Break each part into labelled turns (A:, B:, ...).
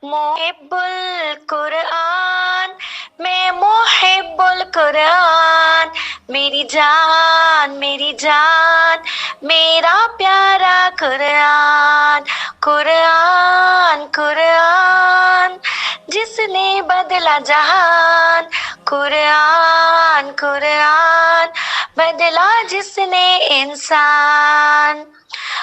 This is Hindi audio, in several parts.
A: मोहिब्बुल कुरआन, मैं मोहिब्बुल कुरआन, मेरी जान, मेरा प्यारा कुरआन। कुरआन कुरआन जिसने बदला जहान। कुरआन कुरआन बदला जिसने इंसान।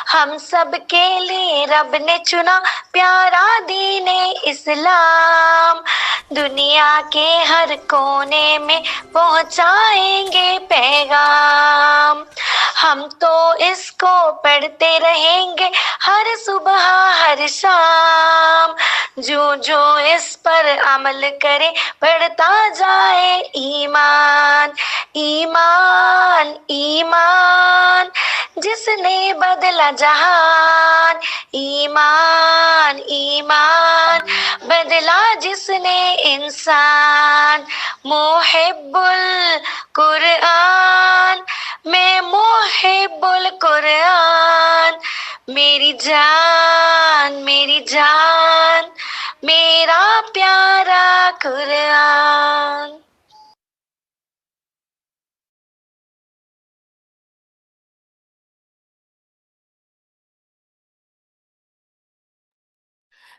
A: हम सब के लिए रब ने चुना प्यारा दीने इस्लाम। दुनिया के हर कोने में पहुंचाएंगे पैगाम। हम तो इसको पढ़ते रहेंगे हर सुबह हर शाम। जो जो इस पर अमल करे बढ़ता जाए ईमान। ईमान ईमान जिसने बदला जहान। ईमान ईमान बदला जिसने इंसान। मोहिब्बुल कुरआन, मैं मोहिब्बुल कुरआन, मेरी जान, मेरा प्यारा कुरआन।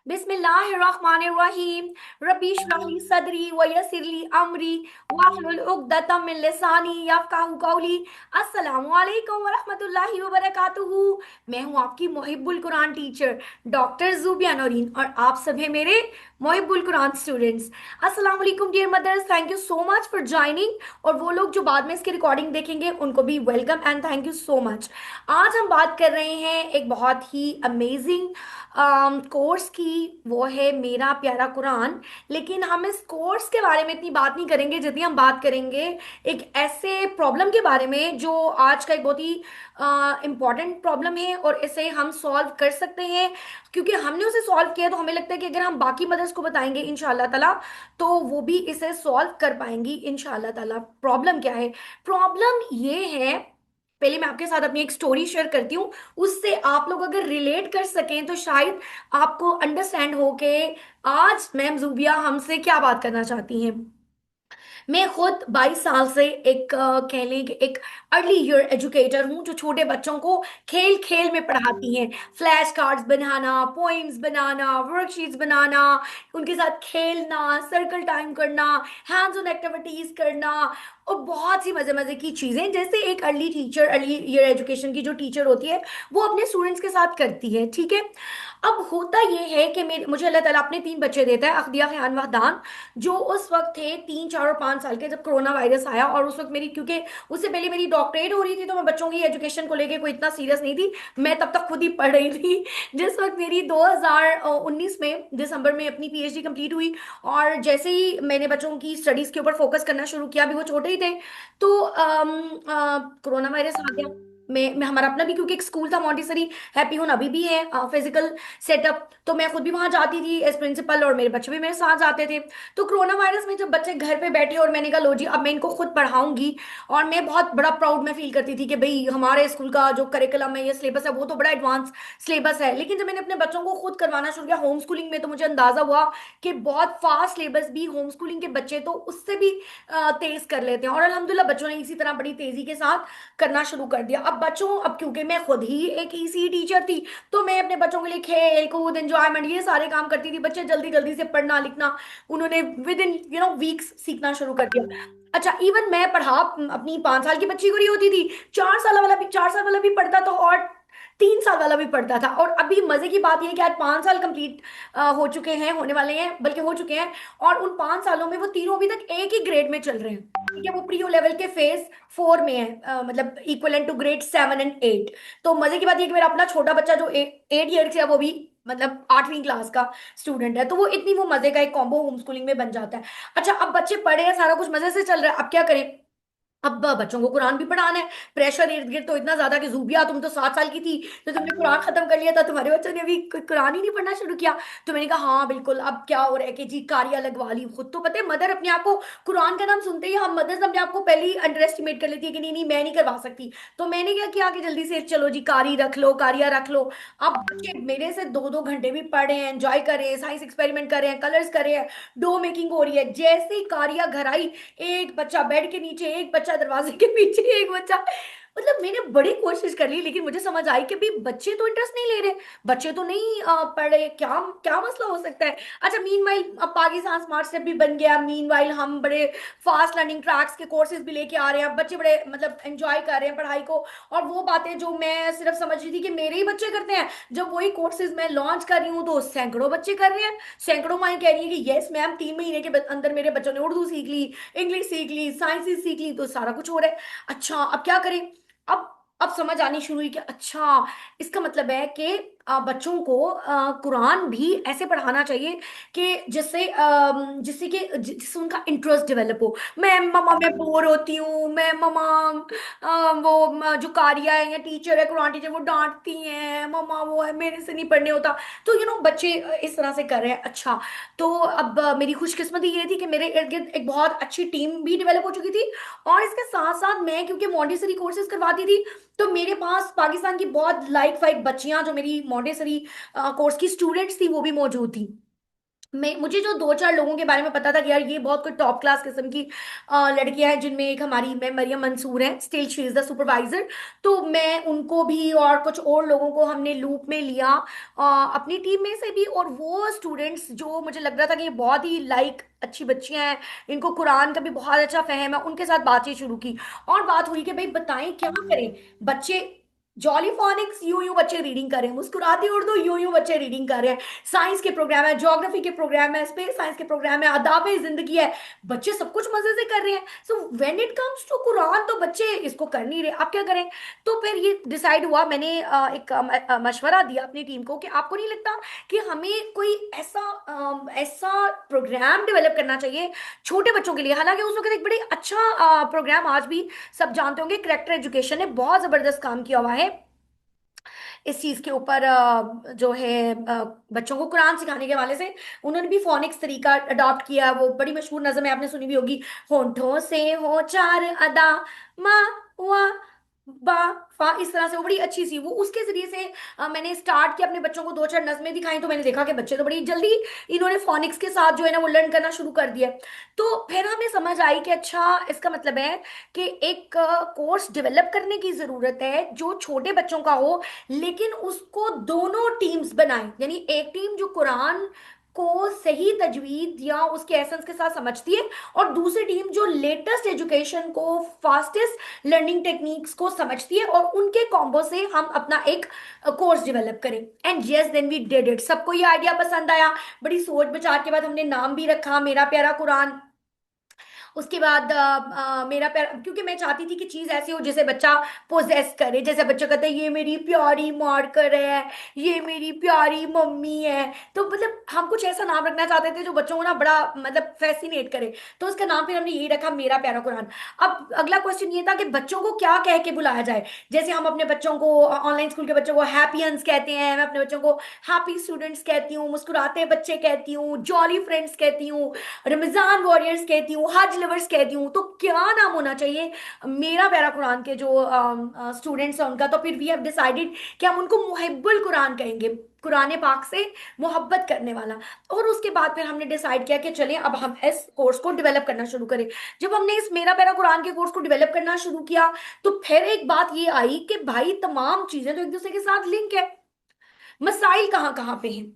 B: बिस्मिल्लाहिर्रहमानिर्रहीम। रब्बी इश्रह ली सदरी व यस्सिर ली अमरी वाहलुल उक़दतम मिन लिसानी यफ़क़हू क़ौली। अस्सलामु अलैकुम व रहमतुल्लाहि व बरकातुहू। मैं हूँ आपकी मुहिब्बुल कुरान टीचर डॉक्टर ज़ूबिया नौरीन और आप सब हैं मेरे मुहिब्बुल कुरान स्टूडेंट्स। अस्सलाम वालेकुम dear mothers, thank you so much for joining. और वो लोग जो बाद में इसकी रिकॉर्डिंग देखेंगे उनको भी welcome and thank you so much. आज हम बात कर रहे हैं एक बहुत ही अमेजिंग कोर्स की, वो है मेरा प्यारा कुरान। लेकिन हम इस कोर्स के बारे में इतनी बात नहीं करेंगे जितनी हम बात करेंगे एक ऐसे प्रॉब्लम के बारे में जो आज का एक बहुत ही इम्पॉर्टेंट प्रॉब्लम है और इसे हम सॉल्व कर सकते हैं। क्योंकि हमने उसे सॉल्व किया तो हमें लगता है कि अगर हम बाकी मदर्स को बताएंगे इंशाल्लाह ताला तो वो भी इसे सॉल्व कर पाएंगी इंशाल्लाह ताला। प्रॉब्लम क्या है? प्रॉब्लम ये है, पहले मैं आपके साथ अपनी एक स्टोरी शेयर करती हूँ। उससे आप लोग अगर रिलेट कर सकें तो शायद आपको अंडरस्टैंड हो कि आज मैम जूबिया हमसे क्या बात करना चाहती हैं। मैं खुद 22 साल से एक कह लें कि एक अर्ली ईयर एजुकेटर हूँ जो छोटे बच्चों को खेल खेल में पढ़ाती हैं। फ्लैश कार्ड्स बनाना, पोइम्स बनाना, वर्कशीट्स बनाना, उनके साथ खेलना, सर्कल टाइम करना, हैंड्स ऑन एक्टिविटीज करना और बहुत सी मजे मजे की चीजें जैसे एक early teacher, early year education की जो टीचर होती है वो अपने स्टूडेंट्स के साथ करती है। ठीक है। अब होता ये है कि मुझे अल्लाह ताला अपने 3 बच्चे देता है, अख्दिया, ख़यान, वहदान, जो उस वक्त थे 3, 4 और 5 साल के जब कोरोना वायरस आया। और उस वक्त मेरी, क्योंकि उससे पहले मेरी डॉक्टरेट हो रही थी तो मैं बच्चों की एजुकेशन को लेके कोई इतना सीरियस नहीं थी। मैं तब तक खुद ही पढ़ रही थी। जिस वक्त मेरी 2019 में दिसंबर में अपनी पीएचडी कंप्लीट हुई और जैसे ही मैंने बच्चों की स्टडीज के ऊपर फोकस करना शुरू किया, अभी वो छोटे ही थे, तो कोरोना वायरस आ गया। मैं हमारा अपना भी, क्योंकि एक स्कूल था मॉन्टेसरी, हैप्पी हूँ अभी भी है फिजिकल सेटअप, तो मैं खुद भी वहां जाती थी एज प्रिंसिपल और मेरे बच्चे भी मेरे साथ जाते थे। तो कोरोना वायरस में जब बच्चे घर पे बैठे और मैंने कहा लो जी अब मैं इनको खुद पढ़ाऊंगी, और मैं बहुत बड़ा प्राउड में फील करती थी कि भाई हमारे स्कूल का जो करिकुलम है, ये सिलेबस है, वो तो बड़ा एडवांस सिलेबस है। लेकिन जब मैंने अपने बच्चों को खुद करवाना शुरू किया होम स्कूलिंग में तो मुझे अंदाजा हुआ कि बहुत फास्ट सिलेबस भी होम स्कूलिंग के बच्चे तो उससे भी तेज कर लेते हैं। और अल्हम्दुलिल्लाह बच्चों ने इसी तरह बड़ी तेजी के साथ करना शुरू कर दिया। अब बच्चों, अब क्योंकि मैं खुद ही एक ईसी टीचर थी तो मैं अपने बच्चों के लिए खेल कूद एंजॉयमेंट ये सारे काम करती थी। बच्चे जल्दी जल्दी से पढ़ना लिखना उन्होंने विद इन वीक्स सीखना शुरू कर दिया। अच्छा, इवन मैं पढ़ा अपनी 5 साल की बच्ची को रही होती थी, 4 साल वाला भी पढ़ता था और 3 साल वाला भी पढ़ता था। और अभी मजे की बात यह है कि आज 5 साल कंप्लीट हो चुके हैं, होने वाले हैं, बल्कि हो चुके हैं। और उन 5 सालों में वो तीनों अभी तक एक ही ग्रेड में चल रहे हैं। ठीक है, वो प्री ओ लेवल के फेज 4 में है, मतलब इक्वलेंट टू ग्रेड 7 और 8। तो मजे की बात ये कि मेरा अपना छोटा बच्चा जो 8 ईयर से है वो भी मतलब 8वीं क्लास का स्टूडेंट है। तो वो इतनी वो मजे का एक कॉम्बो होम स्कूलिंग में बन जाता है। अच्छा, अब बच्चे पढ़े हैं, सारा कुछ मजे से चल रहा है, अब क्या करें? अब बच्चों को कुरान भी पढ़ाना है, प्रेशर इर्द गिर्द तो इतना ज्यादा कि जूबिया तुम तो 7 साल की थी तो तुमने कुरान खत्म कर लिया था, तुम्हारे बच्चों ने अभी कुरान ही नहीं पढ़ना शुरू किया। तो मैंने कहा हाँ बिल्कुल, अब क्या हो रहा है कि जी कारिया लगवा ली। खुद तो पता है मदर अपने आप को, कुरान का नाम सुनते ही हम मदर्स अपने आप को पहले ही अंडर एस्टिमेट कर लेती है कि नहीं नहीं मैं नहीं करवा सकती। तो मैंने क्या किया कि जल्दी से चलो जी कारी रख लो, कारिया रख लो। अब बच्चे मेरे से 2-2 घंटे भी पढ़े हैं, एंजॉय करे हैं, साइंस एक्सपेरिमेंट कर रहे हैं, कलर्स कर रहे हैं, डो मेकिंग हो रही है। जैसे ही कारिया घर आई, एक बच्चा बेड के नीचे, एक बच्चा दरवाजे के पीछे, एक बच्चा, मतलब मैंने बड़ी कोशिश कर ली लेकिन मुझे समझ आई कि भी बच्चे तो इंटरेस्ट नहीं ले रहे, बच्चे तो नहीं पढ़े, क्या क्या मसला हो सकता है। अच्छा मीनवाइल अब पाकिस्तान स्मार्ट स्टेप भी बन गया, मीनवाइल हम बड़े फास्ट लर्निंग ट्रैक्स के कोर्सेज भी लेके आ रहे हैं, बच्चे बड़े मतलब एंजॉय कर रहे हैं पढ़ाई को। और वो बातें जो मैं सिर्फ समझ रही थी कि मेरे ही बच्चे करते हैं, जब वही कोर्सेज मैं लॉन्च कर रही हूँ तो सैकड़ों बच्चे कर रहे हैं। सैकड़ों माएं कह रही है कि यस मैम 3 महीने के अंदर मेरे बच्चों ने उर्दू सीख ली, इंग्लिश सीख ली, साइंस सीख ली, तो सारा कुछ हो रहा है। अच्छा अब क्या करें। अब समझ आनी शुरू हुई कि अच्छा इसका मतलब है कि बच्चों को कुरान भी ऐसे पढ़ाना चाहिए कि जिससे उनका इंटरेस्ट डेवलप हो। मैं मम्मा मैं बोर होती हूँ, मैं मम्मा जो कारिया है या टीचर है, कुरान टीचर, वो डांटती हैं, मम्मा वो है मेरे से नहीं पढ़ने होता। तो बच्चे इस तरह से कर रहे हैं। अच्छा तो अब मेरी खुशकिस्मती ये थी कि मेरे इर्द गिर्द एक बहुत अच्छी टीम भी डेवलप हो चुकी थी। और इसके साथ साथ मैं क्योंकि मॉन्टेसरी कोर्सेज करवाती थी, तो मेरे पास पाकिस्तान की बहुत लाइक फाइक बच्चियां जो मेरी मॉन्टेसरी कोर्स की स्टूडेंट्स थी वो भी मौजूद थी। मैं मुझे जो 2-4 लोगों के बारे में पता था कि यार ये बहुत कोई टॉप क्लास किस्म की लड़कियां हैं, जिनमें एक हमारी मैं मरियम मंसूर है, still she is the supervisor. तो मैं उनको भी और कुछ और लोगों को हमने लूप में लिया अपनी टीम में से भी। और वो स्टूडेंट्स जो मुझे लग रहा था कि ये बहुत ही लाइक अच्छी बच्चियां हैं, इनको कुरान का भी बहुत अच्छा फहम है, उनके साथ बातचीत शुरू की। और बात हुई कि भाई बताएं क्या करें। बच्चे जॉली फॉनिक्स यूं यूं बच्चे रीडिंग कर रहे हैं, मुस्कुराती उर्दू यूं यूं बच्चे रीडिंग कर रहे हैं, साइंस के प्रोग्राम है, ज्योग्राफी के प्रोग्राम है, स्पेस साइंस के प्रोग्राम है, आदाब जिंदगी है, बच्चे सब कुछ मजे से कर रहे हैं। So when it comes to Quran तो बच्चे इसको कर नहीं रहे, आप क्या करें। तो फिर ये डिसाइड हुआ, मैंने एक मशवरा दिया अपनी टीम को कि आपको नहीं लगता कि हमें कोई ऐसा प्रोग्राम डेवलप करना चाहिए छोटे बच्चों के लिए। हालांकि उस वक्त एक बड़ी अच्छा प्रोग्राम, आज भी सब जानते होंगे, करेक्टर एजुकेशन ने बहुत जबरदस्त काम किया हुआ है इस चीज के ऊपर। जो है बच्चों को कुरान सिखाने के हवाले से उन्होंने भी फोनिक्स तरीका अडॉप्ट किया। वो बड़ी मशहूर नज़म है, आपने सुनी भी होगी, होंठों से हो चार अदा, मा वा बा फा, इस तरह से वो बड़ी अच्छी सी, वो उसके जरिए से मैंने स्टार्ट किया, अपने बच्चों को 2-4 नज़में दिखाई, तो मैंने देखा कि बच्चे तो बड़ी जल्दी इन्होंने फोनिक्स के साथ जो है ना वो लर्न करना शुरू कर दिया। तो फिर हमें समझ आई कि अच्छा इसका मतलब है कि एक कोर्स डेवलप करने की जरूरत है जो छोटे बच्चों का हो, लेकिन उसको दोनों टीम्स बनाएं, यानी एक टीम जो कुरान को सही तजवीद या उसके एसेंस के साथ समझती है, और दूसरी टीम जो लेटेस्ट एजुकेशन को, फास्टेस्ट लर्निंग टेक्निक्स को समझती है, और उनके कॉम्बो से हम अपना एक कोर्स डेवलप करें। And yes then we did it. सबको ये आइडिया पसंद आया, बड़ी सोच विचार के बाद हमने नाम भी रखा मेरा प्यारा कुरान। उसके बाद मेरा प्यार, क्योंकि मैं चाहती थी कि चीज ऐसी हो जिसे बच्चा पोजेस करे, जैसे बच्चा कहता है ये मेरी प्यारी मार्कर है, ये मेरी प्यारी मम्मी है। तो मतलब हम कुछ ऐसा नाम रखना चाहते थे जो बच्चों को ना बड़ा मतलब फैसिनेट करे। तो उसका नाम फिर हमने यही रखा, मेरा प्यारा कुरान। अब अगला क्वेश्चन ये था कि बच्चों को क्या कह के बुलाया जाए। जैसे हम अपने बच्चों को, ऑनलाइन स्कूल के बच्चों को हैप्पियंस कहते हैं, मैं अपने बच्चों को हैप्पी स्टूडेंट्स कहती हूँ, मुस्कुराते बच्चे कहती हूँ, जॉली फ्रेंड्स कहती हूँ, रमजान वॉरियर्स कहती हूँ, हज लवर्स कहती हूँ। तो क्या नाम होना चाहिए मेरा प्यारा कुरान के जो स्टूडेंट्स हैं उनका। तो फिर वी हैव डिसाइडेड कि हम उनको मुहिब्बुल कुरान कहेंगे, कुरान पाक से मोहब्बत करने वाला। और उसके बाद फिर हमने डिसाइड किया कि चलिए अब हम इस कोर्स को डेवलप करना शुरू करें। जब हमने इस मेरा प्यारा कुरान के कोर्स को डेवलप करना शुरू किया तो फिर एक बात ये आई कि भाई तमाम चीजें तो एक दूसरे के साथ लिंक है, मसाइल कहाँ कहाँ पे हैं।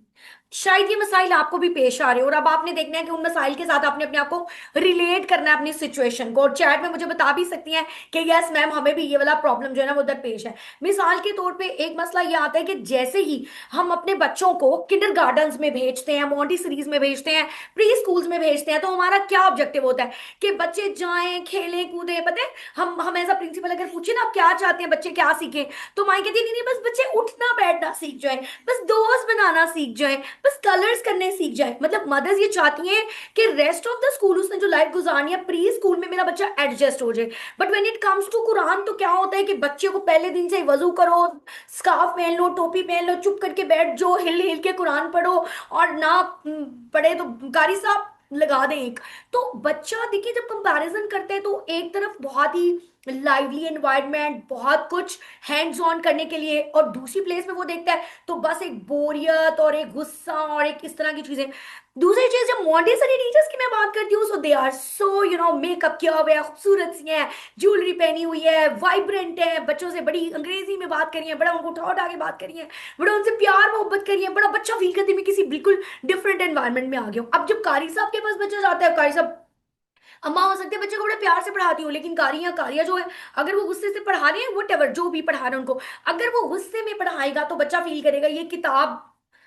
B: शायद ये मसाइल आपको भी पेश आ रहे हो, और अब आपने देखना है कि उन मसाइल के साथ आपने अपने आप को रिलेट करना है अपनी सिचुएशन को, और चैट में मुझे बता भी सकती हैं कि यस मैम हमें भी ये वाला प्रॉब्लम जो है ना वो दरपेश है। मिसाल के तौर पे एक मसला ये आता है कि जैसे ही हम अपने बच्चों को किंडर गार्डन्स में भेजते हैं, मॉन्टेसरीज में भेजते हैं, प्री स्कूल्स में भेजते हैं, तो हमारा क्या ऑब्जेक्टिव होता है कि बच्चे जाएं खेलें कूदें। पता है हम एज अ प्रिंसिपल अगर पूछे ना आप क्या चाहते हैं बच्चे क्या सीखें, तो माई कहती है नहीं नहीं बस बच्चे उठना बैठना सीख जाए, बस दोस्त बनाना सीख जाए, बस कलर्स करने सीख जाए। मतलब मदर्स ये चाहती हैं कि रेस्ट ऑफ द स्कूल उसने जो लाइफ गुजारनी है प्री स्कूल में मेरा बच्चा एडजस्ट हो जाए। But when it comes to Quran तो क्या होता है कि बच्चे को पहले दिन से ही वजू करो, स्कार्फ पहन लो, टोपी पहन लो, चुप करके बैठ जाओ, हिल हिल के कुरान पढ़ो, और ना पढ़े तो कारी साहब लगा दें एक। तो बच्चा देखिए जब कंपैरिजन करते हैं तो एक तरफ बहुत ही लाइवली एनवायरनमेंट, बहुत कुछ हैंड्स ऑन करने के लिए, और दूसरी प्लेस पे वो देखता है तो बस एक बोरियत और एक गुस्सा और एक इस तरह की चीजें। दूसरी चीज जब मॉन्टेसरी टीचर्स की मैं बात करती हूँ, सो दे आर सो मेकअप किया हुआ है, खूबसूरत सी है, ज्वेलरी पहनी हुई है, वाइब्रेंट है, बच्चों से बड़ी अंग्रेजी में बात करी है, बड़ा उनको उठा उठा के बात करी है, बड़ा उनसे प्यार मोहब्बत करी है, बड़ा बच्चा फील करती है मैं किसी बिल्कुल डिफरेंट एनवायरनमेंट में आ गया हूँ। अब जब कारी साहब के पास बच्चा जाता है, कारी साहब अम्मा हो सकते हैं बच्चे को बड़े प्यार से पढ़ाती हो, लेकिन कारियां कारिया जो है, अगर वो गुस्से से पढ़ा रहे हैं, वट जो भी पढ़ा रहे हैं उनको, अगर वो गुस्से में पढ़ाएगा तो बच्चा फील करेगा ये किताब,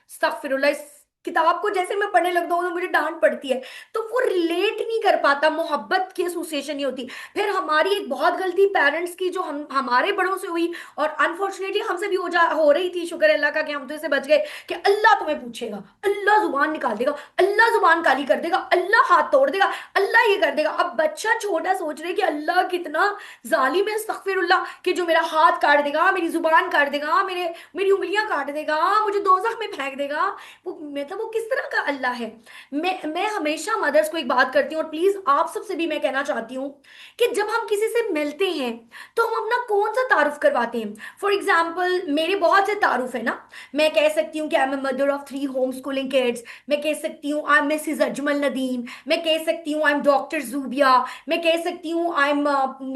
B: अस्तगफिरुल्लाह, इस किताब को जैसे मैं पढ़ने लगता हूँ तो मुझे डांट पड़ती है। तो वो रिलेट नहीं कर पाता, मोहब्बत की एसोसिएशन नहीं होती। फिर हमारी एक बहुत गलती पेरेंट्स की जो हम हमारे बड़ों से हुई, और अनफॉर्चुनेटली हमसे भी हो रही थी, शुक्र है अल्लाह का कि हम तो इससे बच गए, कि अल्लाह तुम्हें पूछेगा, अल्लाह जुबान निकाल देगा, अल्लाह जुबान काली कर देगा, अल्लाह हाथ तोड़ देगा, अल्लाह ये कर देगा। अब बच्चा छोटा सोच रहे कि अल्लाह कितना जालिम है, अस्तगफिरुल्लाह, कि जो मेरा हाथ काट देगा, मेरी जुबान काट देगा, मेरी उंगलियां काट देगा, मुझे दोजख में फेंक देगा। वो मतलब वो किस तरह का अल्लाह है। मैं हमेशा मदर्स को एक बात करती हूँ, और प्लीज आप सबसे भी मैं कहना चाहती हूँ कि जब हम किसी से मिलते हैं तो हम अपना कौन सा तारुफ करवाते हैं। फॉर एग्जाम्पल मेरे बहुत से तारुफ है ना, मैं कह सकती हूँ कि I am mother of 3 home schooling kids, मैं कह सकती हूँ I am Mrs Ajmal Nadeem, मैं कह सकती हूँ आई एम डॉक्टर जूबिया, मैं कह सकती हूँ I am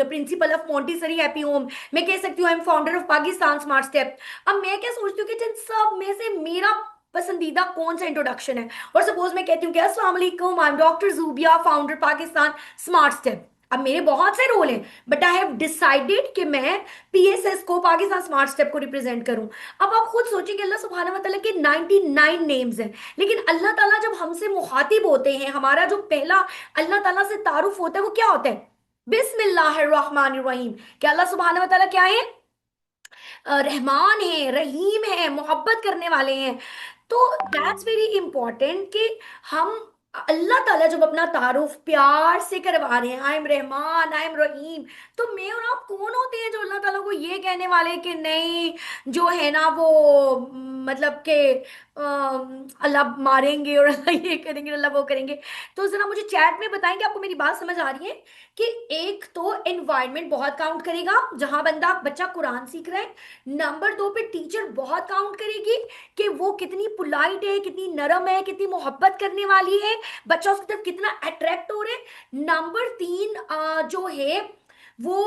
B: principle of Montessori happy home, मैं कह सकती हूँ I am founder of Pakistan smart step. अब मैं क्या सोचती हूँ कि जिन सब में से मेरा पसंदीदा कौन सा इंट्रोडक्शन है, और सपोज मैं कहती हूँ कि अस्सलाम वालेकुम, I am doctor Zubia, founder Pakistan smart step. अब मेरे बहुत से रोल हैं, बट आई हैव डिसाइडेड कि मैं पीएसएस को, पाकिस्तान स्मार्ट स्टेप को रिप्रेजेंट करूं। अब आप खुद सोचेंगे अल्लाह सुब्हानहू व तआला के 99 नेम्स हैं, लेकिन अल्लाह ताला जब हमसे मुखातिब होते हैं, हमारा जो पहला अल्लाह ताला से तारुफ होता है वो क्या होता है? बिस्मिल्लाहिर्रहमानिर्रहीम। क्या अल्लाह सुब्हानहू व तआला क्या है? रहमान है, रहीम है, मोहब्बत करने वाले हैं। तो दैट्स वेरी इंपॉर्टेंट कि हम अल्लाह ताला जब अपना तारुफ प्यार से करवा रहे हैं, I am Rahman, I am Rahim, तो मैं और आप कौन होते हैं जो अल्लाह ताला को ये कहने वाले कि नहीं, जो है ना वो मतलब कि अल्लाह मारेंगे और अल्लाह ये करेंगे, अल्लाह वो करेंगे। तो जरा मुझे चैट में बताएंगे आपको मेरी बात समझ आ रही है कि एक तो एनवायरनमेंट बहुत काउंट करेगा जहां बच्चा कुरान सीख रहा है। नंबर 2 पे टीचर बहुत काउंट करेगी कि वो कितनी पुलाइट है, कितनी नरम है, कितनी मोहब्बत करने वाली है, बच्चा उसकी तरफ कितना अट्रैक्ट हो रहा है। नंबर 3 जो है वो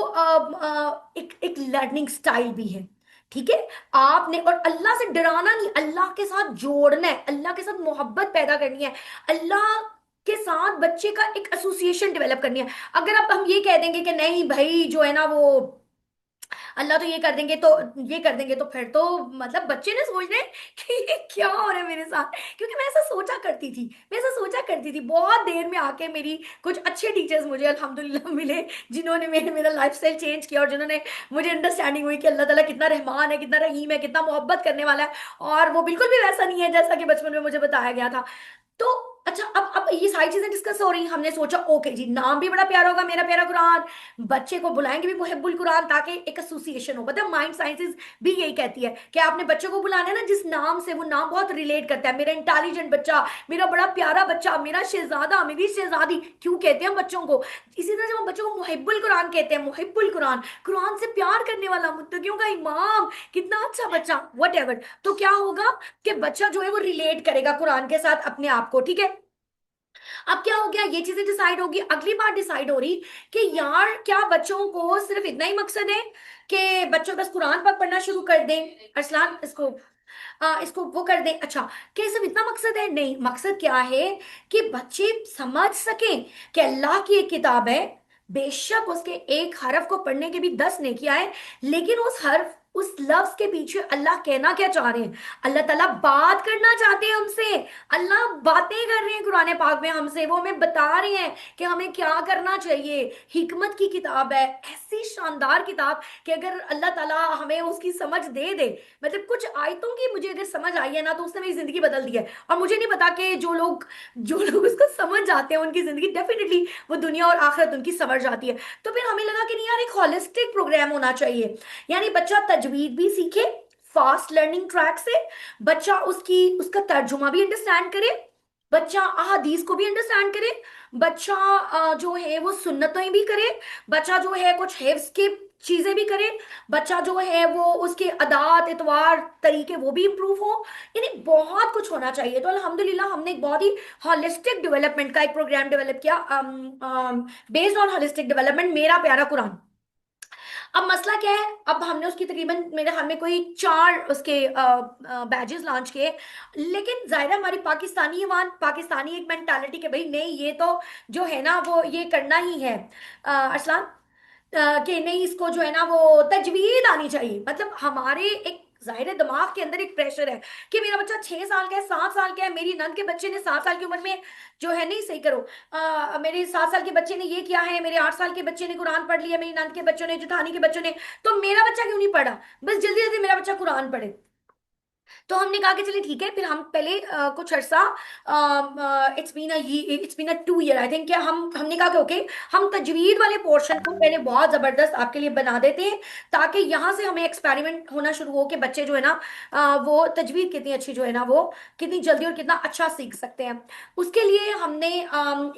B: एक लर्निंग स्टाइल भी है। ठीक है, आपने और अल्लाह से डराना नहीं, अल्लाह के साथ जोड़ना है, अल्लाह के साथ मोहब्बत पैदा करनी है, अल्लाह के साथ बच्चे का एक एसोसिएशन डेवलप करनी है। अगर आप हम ये कह देंगे कि नहीं भाई जो है ना वो अल्लाह तो ये कर देंगे तो ये कर देंगे, तो फिर तो मतलब बच्चे ने सोच रहे हैं कि ये क्या हो रहा है मेरे साथ। क्योंकि मैं ऐसा सोचा करती थी, बहुत देर में आके मेरी कुछ अच्छे टीचर्स मुझे अल्हम्दुलिल्लाह मिले, जिन्होंने मेरा लाइफ स्टाइल चेंज किया, और जिन्होंने मुझे अंडरस्टैंडिंग हुई कि अल्लाह ताला कितना रहमान है, कितना रहीम है, कितना मोहब्बत करने वाला है, और वो बिल्कुल भी वैसा नहीं है जैसा कि बचपन में मुझे बताया गया था। तो अच्छा, अब ये सारी चीजें डिस्कस हो रही, हमने सोचा ओके जी नाम भी बड़ा प्यारा होगा, मेरा प्यारा कुरान, बच्चे को बुलाएंगे भी मुहिब्बुल कुरान, ताकि एक एसोसिएशन हो। पता है माइंड साइंसेस भी यही कहती है कि आपने बच्चे को बुलाना है ना जिस नाम से वो नाम बहुत रिलेट करता है, मेरा इंटेलिजेंट बच्चा, मेरा बड़ा प्यारा बच्चा, मेरा शहजादा, मेरी शहजादी, क्यों कहते हैं बच्चों को। इसी तरह जब हम बच्चों को मुहिब्बुल कुरान कहते हैं, मुहिब्बुल कुरान, कुरान से प्यार करने वाला, मुत्तकियों का इमाम, कितना अच्छा बच्चा, वट तो क्या होगा कि बच्चा जो है वो रिलेट करेगा कुरान के साथ अपने आप को। ठीक है, अब क्या हो गया, ये चीजें डिसाइड होगी। अगली बात डिसाइड हो रही कि यार क्या बच्चों को सिर्फ इतना ही मकसद है कि बच्चों बस कुरान पाक पढ़ना शुरू कर दें, अरसलान इसको वो कर दें। अच्छा, क्या सिर्फ इतना मकसद है? नहीं, मकसद क्या है कि बच्चे समझ सकें कि अल्लाह की एक किताब है, बेशक उसके एक हरफ को पढ़ने के भी 10 नेकियां हैं, लेकिन उस हरफ उस लफ्ज के पीछे अल्लाह कहना क्या चाह रहे हैं? अल्लाह ताला बात करना चाहते हैं हमसे। अल्लाह बातें कर रहे हैं कुरान पाक में हमसे, वो हमें बता रहे हैं कि हमें क्या करना चाहिए। हिकमत की किताब है, ऐसी शानदार किताब कि अगर अल्लाह ताला हमें उसकी समझ दे दे, मतलब कुछ आयतों की मुझे अगर समझ आई है ना, तो उसने मेरी जिंदगी बदल दी है। और मुझे नहीं पता कि जो लोग उसको समझ जाते हैं उनकी जिंदगी डेफिनेटली वो दुनिया और आखिरत उनकी संवर जाती है। तो फिर हमें लगा कि नहीं यार, एक हॉलिस्टिक प्रोग्राम होना चाहिए। यानी बच्चा तजवीद भी सीखे फास्ट लर्निंग ट्रैक से, बच्चा उसकी उसका तर्जुमा भी अंडरस्टैंड करे, बच्चा अहादीस को भी अंडरस्टैंड करे, बच्चा जो है वो सुन्नतें भी करे, बच्चा जो है कुछ हिफ्ज की चीजें भी करे, बच्चा जो है वो उसके अदात इतवार तरीके वो भी इंप्रूव हो। यानी बहुत कुछ होना चाहिए। तो अल्हम्दुलिल्लाह हमने एक बहुत ही हॉलिस्टिक डेवलपमेंट का एक प्रोग्राम डेवलप किया, बेस्ड ऑन हॉलिस्टिक डेवलपमेंट, मेरा प्यारा कुरान। अब मसला क्या है, अब हमने उसकी तकरीबन मेरे ख्याल में कोई 4 उसके बैजेस लॉन्च किए। लेकिन जाहिर है हमारी पाकिस्तानी अवाम, पाकिस्तानी एक मेंटालिटी के भाई नहीं ये तो जो है ना वो ये करना ही है, अरसलान, कि नहीं इसको जो है ना वो तजवीज आनी चाहिए। मतलब हमारे एक जाहिर है दिमाग के अंदर एक प्रेशर है कि मेरा बच्चा 6 साल का है, 7 साल का है, मेरी नंद के बच्चे ने 7 साल की उम्र में जो है, नहीं सही करो, मेरे 7 साल के बच्चे ने ये किया है, मेरे 8 साल के बच्चे ने कुरान पढ़ लिया, मेरी नंद के बच्चों ने, जुठानी के बच्चों ने, तो मेरा बच्चा क्यों नहीं पढ़ा? बस जल्दी जल्दी मेरा बच्चा कुरान पढ़े। तो हमने कहा कि चलिए ठीक है, फिर हम पहले कुछ अरसा, it's been a 2 year I think, हमने कहा कि ओके, हम तजवीद वाले पोर्शन को पहले बहुत जबरदस्त आपके लिए बना देते हैं, ताकि यहाँ से हमें एक्सपेरिमेंट होना शुरू हो कि बच्चे जो है ना वो तजवीद कितनी अच्छी जो है ना वो कितनी जल्दी और कितना अच्छा सीख सकते हैं। उसके लिए हमने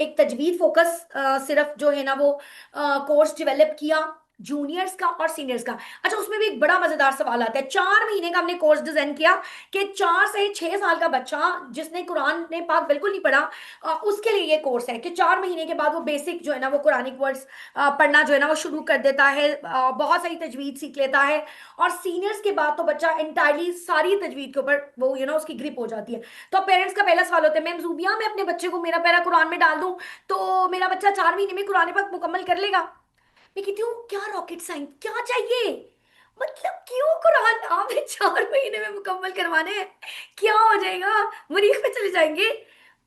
B: एक तजवीद फोकस सिर्फ जो है ना वो कोर्स डेवलप किया, जूनियर्स का और सीनियर्स का। अच्छा, उसमें भी एक बड़ा मजेदार सवाल आता है। 4 महीने का हमने कोर्स डिजाइन किया कि 4 से 6 साल का बच्चा जिसने कुरान ने पाक बिल्कुल नहीं पढ़ा, उसके लिए ये कोर्स है कि 4 महीने के बाद वो बेसिक जो है ना वो कुरानिक वर्ड्स पढ़ना जो है ना वो शुरू कर देता है, बहुत सारी तजवीद सीख लेता है। और सीनियर्स के बाद तो बच्चा इंटायरली सारी तजवीद के ऊपर वो उसकी ग्रिप हो जाती है। तो पेरेंट्स का पहला सवाल होता है, मैम जूबिया मैं अपने बच्चे को मेरा पैरा कुरान में डाल दूं तो मेरा बच्चा 4 महीने में कुरान पाक मुकम्मल कर लेगा? मैं कहती हूँ क्या रॉकेट साइंस क्या चाहिए? मतलब क्यों कुरान आपने 4 महीने में मुकम्मल करवाने हैं? क्या हो जाएगा, मरीख में चले जाएंगे?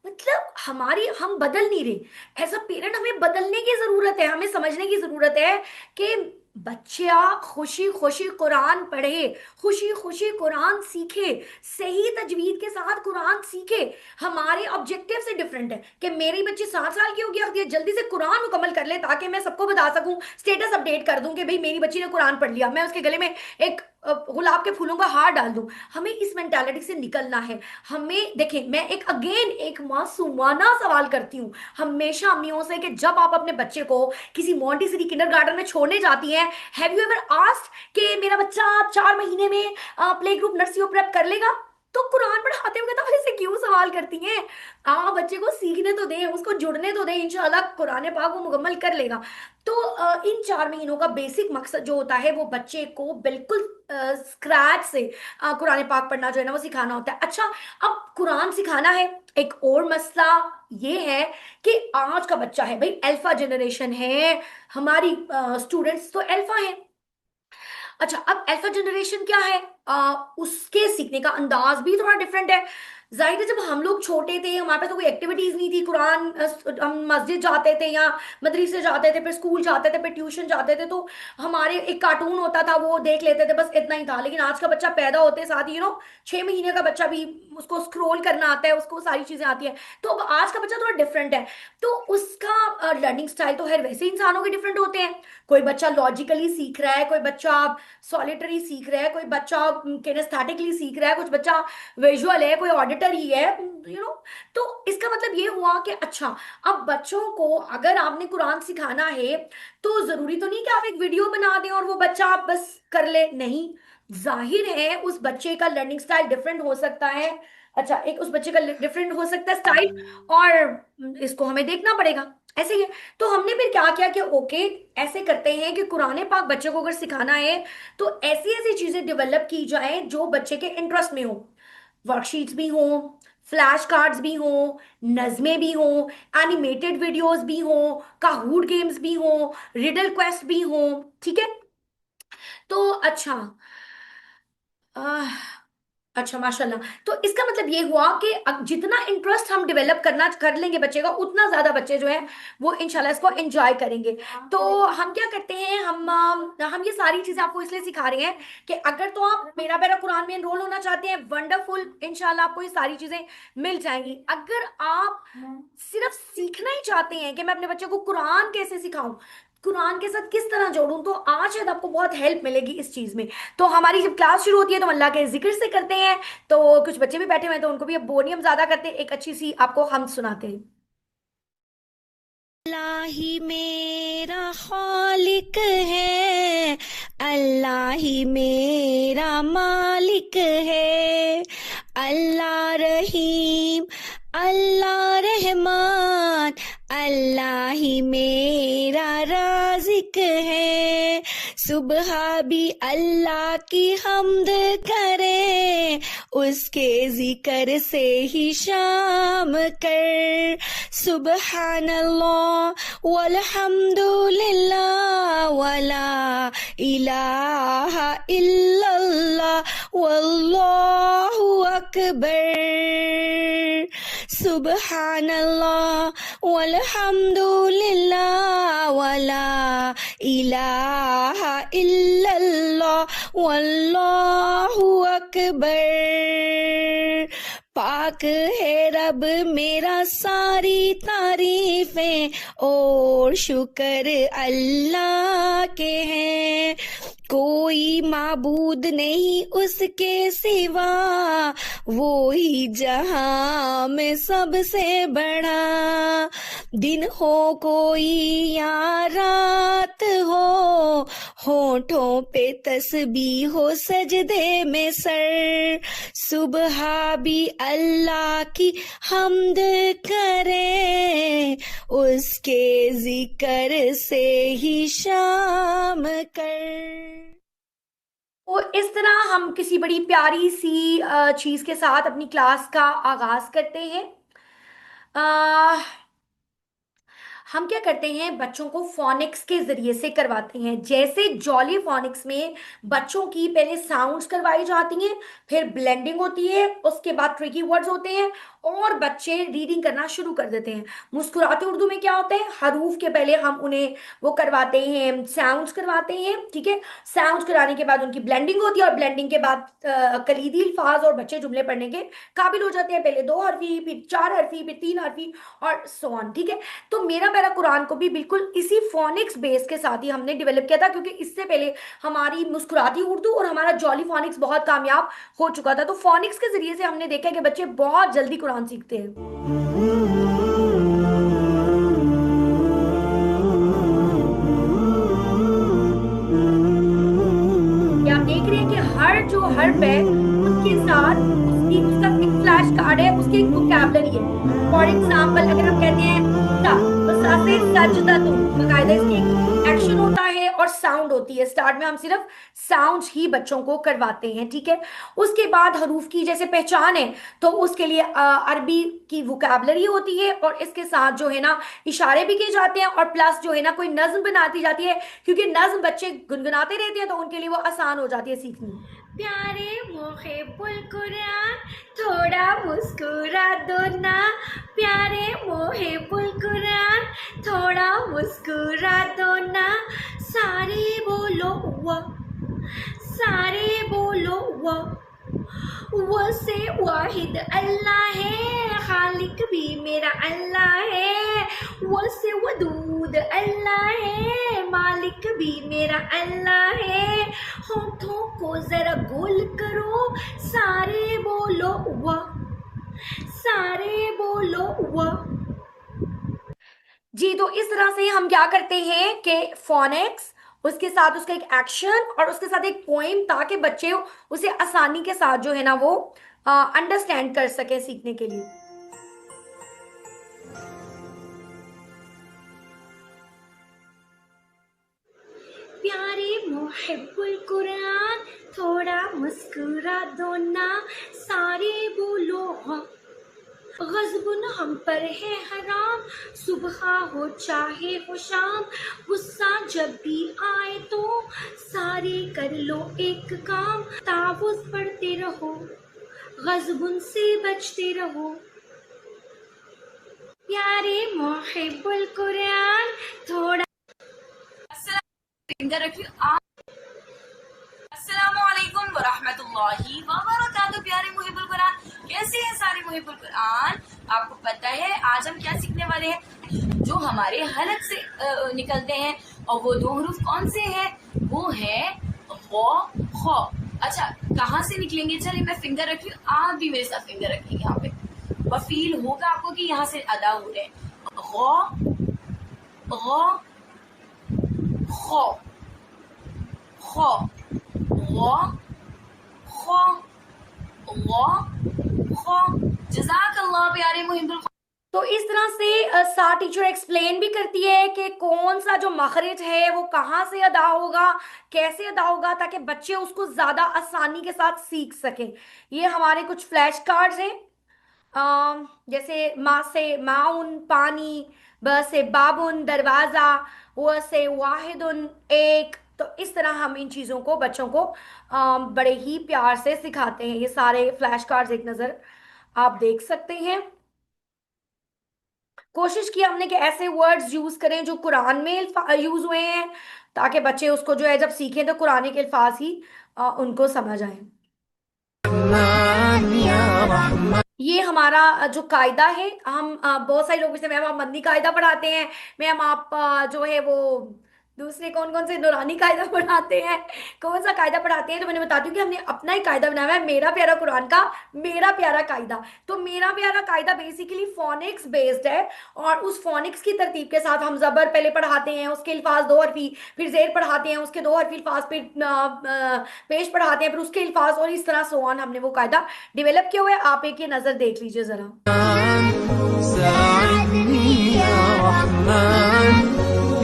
B: मतलब हमारी हम बदल नहीं रहे। एज अ पेरेंट हमें बदलने की जरूरत है, हमें समझने की जरूरत है कि बच्चा खुशी खुशी कुरान पढ़े, खुशी खुशी कुरान सीखे, सही तजवीद के साथ कुरान सीखे। हमारे ऑब्जेक्टिव से डिफरेंट है कि मेरी बच्ची 7 साल की होगी, अब ये जल्दी से कुरान मुकम्मल कर ले ताकि मैं सबको बता सकूं, स्टेटस अपडेट कर दूं कि भाई मेरी बच्ची ने कुरान पढ़ लिया, मैं उसके गले में एक गुलाब के फूलों का हार डाल दूं। हमें इस मेंटालिटी से निकलना है। हमें देखें, मैं एक अगेन एक मासूमाना सवाल करती हूँ हमेशा अम्मियों से कि जब आप अपने बच्चे को किसी मॉन्टेसरी किंडरगार्टन में छोड़ने जाती हैं, हैव यू एवर आस्क्ड कि मेरा बच्चा 4 महीने में प्ले ग्रुप नर्सरी प्रेप कर लेगा? तो कुरान पढ़ाते हुए तो ऐसे क्यों सवाल करती हैं? आप बच्चे को सीखने तो दें, उसको जुड़ने तो दें, इंशाल्लाह कुरान पाक वो मुकम्मल कर लेगा। तो इन 4 महीनों का बेसिक मकसद जो होता है वो बच्चे को बिल्कुल स्क्रैच से कुरान पाक पढ़ना जो है ना वो सिखाना होता है। अच्छा, अब कुरान सिखाना है, एक और मसला ये है कि आज का बच्चा है भाई अल्फा जनरेशन है, हमारी स्टूडेंट्स तो अल्फा हैं। अच्छा, अब अल्फा जनरेशन क्या है, उसके सीखने का अंदाज भी थोड़ा डिफरेंट है। जाहिर है जब हम लोग छोटे थे हमारे पास तो कोई एक्टिविटीज नहीं थी, कुरान हम मस्जिद जाते थे या मदरसे जाते थे, फिर स्कूल जाते थे, फिर ट्यूशन जाते थे, तो हमारे एक कार्टून होता था वो देख लेते थे, बस इतना ही था। लेकिन आज का बच्चा पैदा होते साथ ही 6 महीने का बच्चा भी उसको स्क्रोल करना आता है, उसको सारी चीजें आती है। तो अब आज का बच्चा थोड़ा डिफरेंट है, तो उसका लर्निंग स्टाइल तो हर वैसे इंसानों के डिफरेंट होते हैं। कोई बच्चा लॉजिकली सीख रहा है, कोई बच्चा सॉलिटरी सीख रहा है, कोई बच्चा किनेस्थेटिकली सीख रहा है, कुछ बच्चा विजुअल है, कोई ऑडिटरी है, तो इसका मतलब ये हुआ कि अच्छा, अब बच्चों को अगर आपने कुरान सिखाना है तो जरूरी तो नहीं कि आप एक वीडियो बना दें और वो बच्चा आप बस कर ले, नहीं। जाहिर है उस बच्चे का लर्निंग स्टाइल डिफरेंट हो सकता है। अच्छा, एक उस बच्चे का डिफरेंट हो सकता है स्टाइल, और इसको हमें देखना पड़ेगा, ऐसे ही है। तो हमने फिर क्या किया कि ओके, ऐसे करते हैं कि कुरान पाक बच्चे को अगर सिखाना है तो ऐसी ऐसी चीजें डेवलप की जाए जो बच्चे के इंटरेस्ट में हो। वर्कशीट्स भी हो, फ्लैश कार्ड्स भी हो, नज़में भी हो, एनिमेटेड वीडियोस भी हो, काहूट गेम्स भी हो, रिडल क्वेस्ट भी हो, ठीक है। तो अच्छा, आह, अच्छा माशाल्लाह। तो इसका मतलब ये हुआ कि जितना इंटरेस्ट हम डेवलप करना कर लेंगे बच्चे का, उतना ज्यादा बच्चे जो है वो इंशाल्लाह इसको एंजॉय करेंगे। तो हम क्या करते हैं, हम ये सारी चीजें आपको इसलिए सिखा रहे हैं कि अगर तो आप मेरा पैरा कुरान में एनरोल होना चाहते हैं, वंडरफुल, इंशाल्लाह आपको ये सारी चीजें मिल जाएंगी। अगर आप सिर्फ सीखना ही चाहते हैं कि मैं अपने बच्चे को कुरान कैसे सिखाऊं, कुरान के साथ किस तरह जोड़ूं, तो आज शायद आपको बहुत हेल्प मिलेगी इस चीज में। तो हमारी जब क्लास शुरू होती है तो हम अल्लाह के जिक्र से करते हैं। तो कुछ बच्चे भी बैठे हुए हैं तो उनको भी अब बोर नहीं, हम ज्यादा करते हैं, एक अच्छी सी आपको हम सुनाते हैं।
A: अल्लाह ही मेरा खालिक है, अल्लाह ही मेरा मालिक है, अल्लाह रहीम, अल्लाह रहमान, अल्लाह ही मेरा राज़िक है। सुबह भी अल्लाह की हम्द करें, उसके जिक्र से ही शाम कर। सुबहानल्लाह वल्हम्दुलिल्लाह वला इलाहा इल्लल्लाह वल्लाहु अकबर। सुबहानल्लाह वल्हम्दुलिल्लाह वला इलाहा इल्लल्लाह वल्लाहु अकबर। पाक है रब मेरा सारी तारीफें और शुक्र अल्लाह के हैं। कोई माबूद नहीं उसके सिवा, वो ही जहां में सबसे बड़ा। दिन हो कोई या रात हो, होठों पे तस्बीह हो सजदे में सर। सुबह भी अल्लाह की हम्द करें, उसके जिक्र से ही शाम कर।
B: तो इस तरह हम किसी बड़ी प्यारी सी चीज के साथ अपनी क्लास का आगाज करते हैं। अ, हम क्या करते हैं, बच्चों को फोनिक्स के जरिए से करवाते हैं। जैसे जॉली फोनिक्स में बच्चों की पहले साउंड्स करवाई जाती हैं, फिर ब्लेंडिंग होती है, उसके बाद ट्रिकी वर्ड्स होते हैं और बच्चे रीडिंग करना शुरू कर देते हैं। मुस्कुराते उर्दू में क्या होता है, हरूफ के पहले हम उन्हें वो करवाते हैं, साउंड्स करवाते हैं, ठीक है। साउंड्स कराने के बाद उनकी ब्लेंडिंग होती है और ब्लेंडिंग के बाद कलीदी अल्फाज और बच्चे जुमले पढ़ने के काबिल हो जाते हैं। पहले 2 हरफी, फिर 4 हरफी, फिर 3 हरफी और सो ऑन, ठीक है। तो मेरा पैरा कुरान को भी बिल्कुल इसी फोनिक्स बेस के साथ ही हमने डेवलप किया था, क्योंकि इससे पहले हमारी मुस्कुराती उर्दू और हमारा जॉली फोनिक्स बहुत कामयाब हो चुका था। तो फोनिक्स के जरिए से हमने देखा कि बच्चे बहुत जल्दी कुरान सीखते हैं। ये आप देख रहे हैं कि हर जो हर्फ है उसके साथ उसकी उसका एक फ्लैश कार्ड है, उसकी एक वोकैबुलरी है। फॉर एग्जाम्पल अगर हम कहते हैं सा, तो सा से सजदा, तो बाकायदा इसकी एक एक्शन होता है और साउंड होती है। स्टार्ट में हम सिर्फ साउंड्स ही बच्चों को करवाते हैं, ठीक है। उसके बाद हरूफ की जैसे पहचान है, तो उसके लिए अरबी की वोकैबुलरी होती है और इसके साथ जो है ना इशारे भी किए जाते हैं, और प्लस जो है ना कोई नज्म बनाती जाती है, क्योंकि नज्म बच्चे गुनगुनाते रहते हैं तो उनके लिए वो आसान हो जाती है सीखनी। प्यारे मोहिबुल कुरान, थोड़ा मुस्कुरा दो ना, प्यारे मोहिबुल कुरान, थोड़ा मुस्कुरा दो ना। सारे बोलो वाह, सारे बोलो वाह, वो से वाहिद अल्लाह है, खालिक भी मेरा अल्लाह है। वो से वदूद अल्लाह है, मालिक भी मेरा अल्लाह है। होठों को जरा गोल करो, सारे बोलो वाह, सारे बोलो वाह। जी, तो इस तरह से हम क्या करते हैं कि फोनेक्स, उसके साथ उसका एक एक्शन और उसके साथ एक पोएम, ताकि बच्चे उसे आसानी के साथ जो है ना वो अंडरस्टैंड कर सके सीखने के लिए। प्यारे मुहिब्बुल कुरान, थोड़ा मुस्कुरा दो ना, सारे बोलो हाँ, गज़बुन हम पर है हराम, सुबह हो चाहे हो शाम, गुस्सा जब भी आए तो सारे कर लो एक काम, तावुज़ पढ़ते रहो, गज़बुन से बचते रहो। प्यारे मुहिब्बुल कुरान, थोड़ा फिंगर रखिए आप। अस्सलामुअलैकुम वरहमतुल्लाहि वबरकातुहू। प्यारे मुहिब्बुल कुरान, कैसे हैं सारे मुहिब्बुल कुरान? आपको पता है आज हम क्या सीखने वाले हैं? जो हमारे हलक से निकलते हैं, और वो दो हरूफ कौन से हैं? वो है गौ खौ। अच्छा, कहाँ से निकलेंगे? चलिए मैं फिंगर रखी हूँ, आप भी मेरे साथ फिंगर रखेंगे यहाँ पे, और फील होगा आपको कि यहाँ से अदा हो रहे हैं। गौ गौ खौ खौ गौ खौ गौ खौ। जज़ाकल्लाह प्यारे मुहिब्बुल। तो इस तरह से सा टीचर एक्सप्लेन भी करती है कि कौन सा जो मखरज है वो कहाँ से अदा होगा, कैसे अदा होगा, ताकि बच्चे उसको ज्यादा आसानी के साथ सीख सकें। ये हमारे कुछ फ्लैश कार्ड्स हैं। जैसे मा से माउन पानी, ब से बाबुन दरवाजा, व से वाहिदुन एक। तो इस तरह हम इन चीज़ों को बच्चों को बड़े ही प्यार से सिखाते हैं। ये सारे फ्लैश कार्ड्स एक नज़र आप देख सकते हैं। कोशिश की हमने कि ऐसे वर्ड्स यूज करें जो कुरान में यूज हुए हैं, ताकि बच्चे उसको जो है जब सीखें तो कुरान के अल्फाज ही उनको समझ आए। ये हमारा जो कायदा है, हम बहुत सारे लोगों से मैम आप मदनी कायदा पढ़ाते हैं, मैम आप जो है वो दूसरे कौन कौन से नूरानी कायदा पढ़ाते हैं, कौन सा कायदा पढ़ाते हैं? तो मैंने बताती हूँ कि हमने अपना ही कायदा बनाया है, मेरा प्यारा कुरान का मेरा प्यारा कायदा। तो मेरा प्यारा कायदा बेसिकली फोनिक्स बेस्ड है, और उस फोनिक्स की तरतीब के साथ हम जबर पहले पढ़ाते हैं, उसके अल्फाज दो हरफी, फिर जेर पढ़ाते हैं, उसके दो हरफी अल्फाज, फिर पेश पढ़ाते हैं, फिर उसके अल्फाज, और इस तरह सोन हमने वो कायदा डेवलप किया हुआ है। आप एक ये नजर देख लीजिए जरा।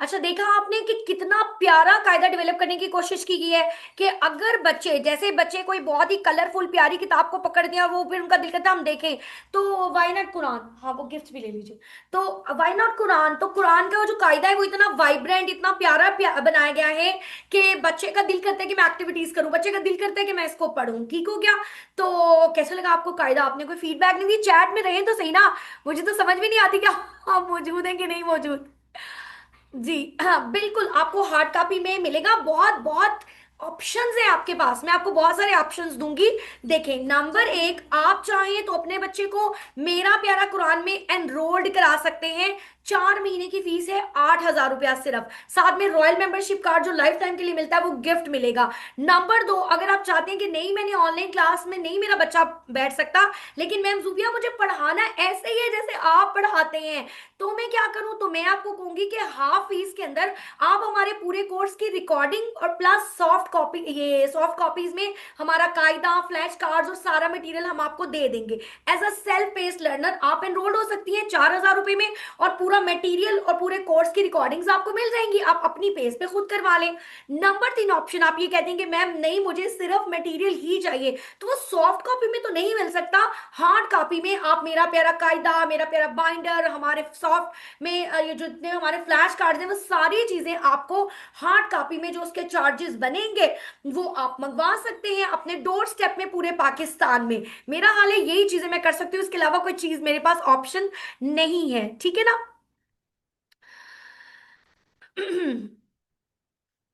B: अच्छा, देखा आपने कि कितना प्यारा कायदा डेवलप करने की कोशिश की गई है कि अगर बच्चे, जैसे बच्चे कोई बहुत ही कलरफुल प्यारी किताब को पकड़ दिया, वो फिर उनका दिल करता हम देखें, तो वाई नॉट कुरान। हाँ, वो गिफ्ट भी ले लीजिए। तो वाई नॉट कुरान, तो कुरान का जो कायदा है वो इतना वाइब्रेंट, इतना प्यारा बनाया गया है कि बच्चे का दिल करता है कि मैं एक्टिविटीज करूं, बच्चे का दिल करता है कि मैं इसको पढ़ूं। ठीक हो गया? तो कैसा लगा आपको कायदा? आपने कोई फीडबैक नहीं दी? चैट में रहे तो सही ना, मुझे तो समझ भी नहीं आती क्या आप मौजूद हैं कि नहीं मौजूद। जी हाँ, बिल्कुल आपको हार्ड कॉपी में मिलेगा। बहुत बहुत ऑप्शंस है आपके पास, मैं आपको बहुत सारे ऑप्शंस दूंगी। देखें, नंबर एक, आप चाहें तो अपने बच्चे को मेरा प्यारा कुरान में एनरोल्ड करा सकते हैं। 4 महीने की फीस है 8,000 रुपया सिर्फ, साथ में रॉयल मेंबरशिप कार्ड जो लाइफ टाइम के लिए मिलता है वो गिफ्ट मिलेगा। नंबर दो, अगर आप चाहते हैं कि नहीं मैंने ऑनलाइन क्लास में नहीं मेरा बच्चा बैठ सकता, लेकिन मैम जूफिया मुझे पढ़ाना ऐसे ही है जैसे आप पढ़ाते हैं, तो मैं क्या करूं? तो मैं आपको कहूंगी कि हाफ फीस के अंदर आप हमारे पूरे कोर्स की रिकॉर्डिंग और प्लस सॉफ्ट कॉपी, ये सॉफ्ट कॉपीज में हमारा कायदा, फ्लैश कार्ड्स और सारा मटेरियल हम आपको दे देंगे। As a self paced learner आप एनरोल्ड हो सकती हैं 4,000 रुपए में, और पूरा मटेरियल और पूरे कोर्स की रिकॉर्डिंग्स आपको मिल जाएंगी, आप अपनी पेज पे खुद करवा लें। नंबर 3 ऑप्शन, आप ये कहते हैं कि मैम नहीं मुझे सिर्फ मटेरियल ही चाहिए, तो वो सॉफ्ट कॉपी में तो नहीं मिल सकता, हार्ड कॉपी में आप मेरा प्यारा कायदा, मेरा प्यारा बाइंडर, हमारे सॉफ्ट में ये जो इतने हमारे फ्लैश कार्ड्स हैं, वो सारी चीजें आपको हार्ड कॉपी में जो उसके चार्जेस बनेंगे वो आप मंगवा सकते हैं अपने डोर स्टेप में पूरे पाकिस्तान में। मेरा हाल है यही चीजें मैं कर सकती हूँ, इसके अलावा कोई चीज मेरे पास ऑप्शन नहीं है। ठीक है ना?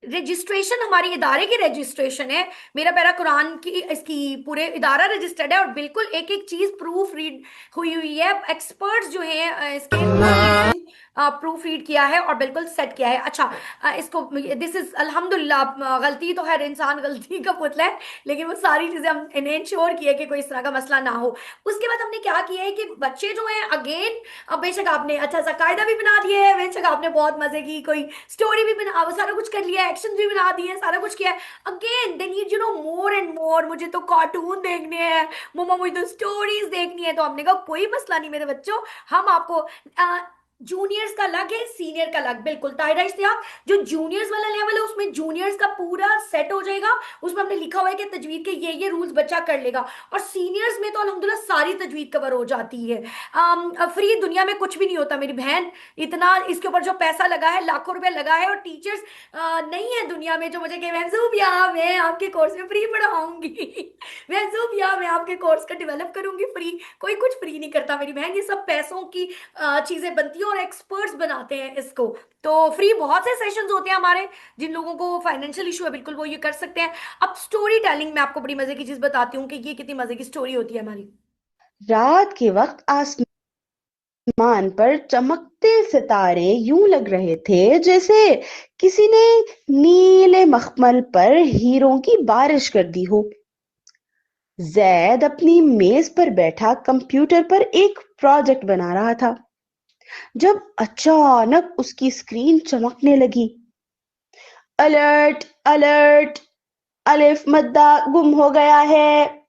B: रजिस्ट्रेशन हमारी इदारे की रजिस्ट्रेशन है, मेरा प्यारा कुरान की, इसकी पूरे इदारा रजिस्टर्ड है, और बिल्कुल एक एक चीज प्रूफ रीड हुई हुई है। एक्सपर्ट्स जो हैं इसके प्रूफ रीड किया है और बिल्कुल सेट किया है। अच्छा, इसको दिस इज अल्हम्दुलिल्लाह, गलती तो है, इंसान गलती का पुतला है, लेकिन वो सारी चीजें हम इन्हें इंश्योर किया कि कोई इस तरह का मसला ना हो। उसके बाद हमने क्या किया है कि बच्चे जो हैं अगेन, अब बेशक आपने अच्छा सा कायदा भी बना दिया है, बेशक आपने बहुत मजे की कोई स्टोरी भी बना, वो सारा कुछ कर लिया है, एक्शन भी बना दिए हैं, सारा कुछ किया है। Again they need you know more and more, मुझे तो कार्टून देखने हैं मम्मा, मुझे तो स्टोरीज देखनी है। तो हमने कहा कोई मसला नहीं मेरे बच्चों, हम आपको जूनियर्स का अलग है, सीनियर का अलग, बिल्कुल ताहिरा इश्तियाक, जो जूनियर्स वाला लेवल है उसमें जूनियर्स का पूरा सेट हो जाएगा, उसमें हमने लिखा हुआ है कि तजवीद के ये रूल्स बच्चा कर लेगा। और सीनियर्स में तो अल्हम्दुलिल्लाह सारी तजवीद कवर हो जाती है। फ्री दुनिया में कुछ भी नहीं होता मेरी बहन, इतना इसके ऊपर जो पैसा लगा है, लाखों रुपए लगा है, और टीचर्स नहीं है दुनिया में जो मुझे कहे महजूबिया मैं आपके कोर्स में फ्री पढ़ाऊंगी महजूबिया मैं आपके कोर्स का डेवलप करूंगी फ्री। कोई कुछ फ्री नहीं करता मेरी बहन, ये सब पैसों की चीजें बनती हैं और एक्सपर्ट्स बनाते हैं इसको। तो फ्री बहुत से सेशंस होते हैं हमारे, जिन लोगों को फाइनेंशियल इशू है बिल्कुल वो ये कर सकते हैं। अब स्टोरी टेलिंग में आपको बड़ी मजे की चीज बताती हूँ कि ये कितनी मजे की स्टोरी होती है हमारी।
C: रात के वक्त आसमान पर चमकते सितारे यूं लग रहे थे जैसे किसी ने नीले मखमल पर हीरों की बारिश कर दी हो। जैद अपनी मेज पर बैठा कंप्यूटर पर एक प्रोजेक्ट बना रहा था जब अचानक उसकी स्क्रीन चमकने लगी। अलर्ट अलर्ट, अलिफ मद्दा गुम हो गया है।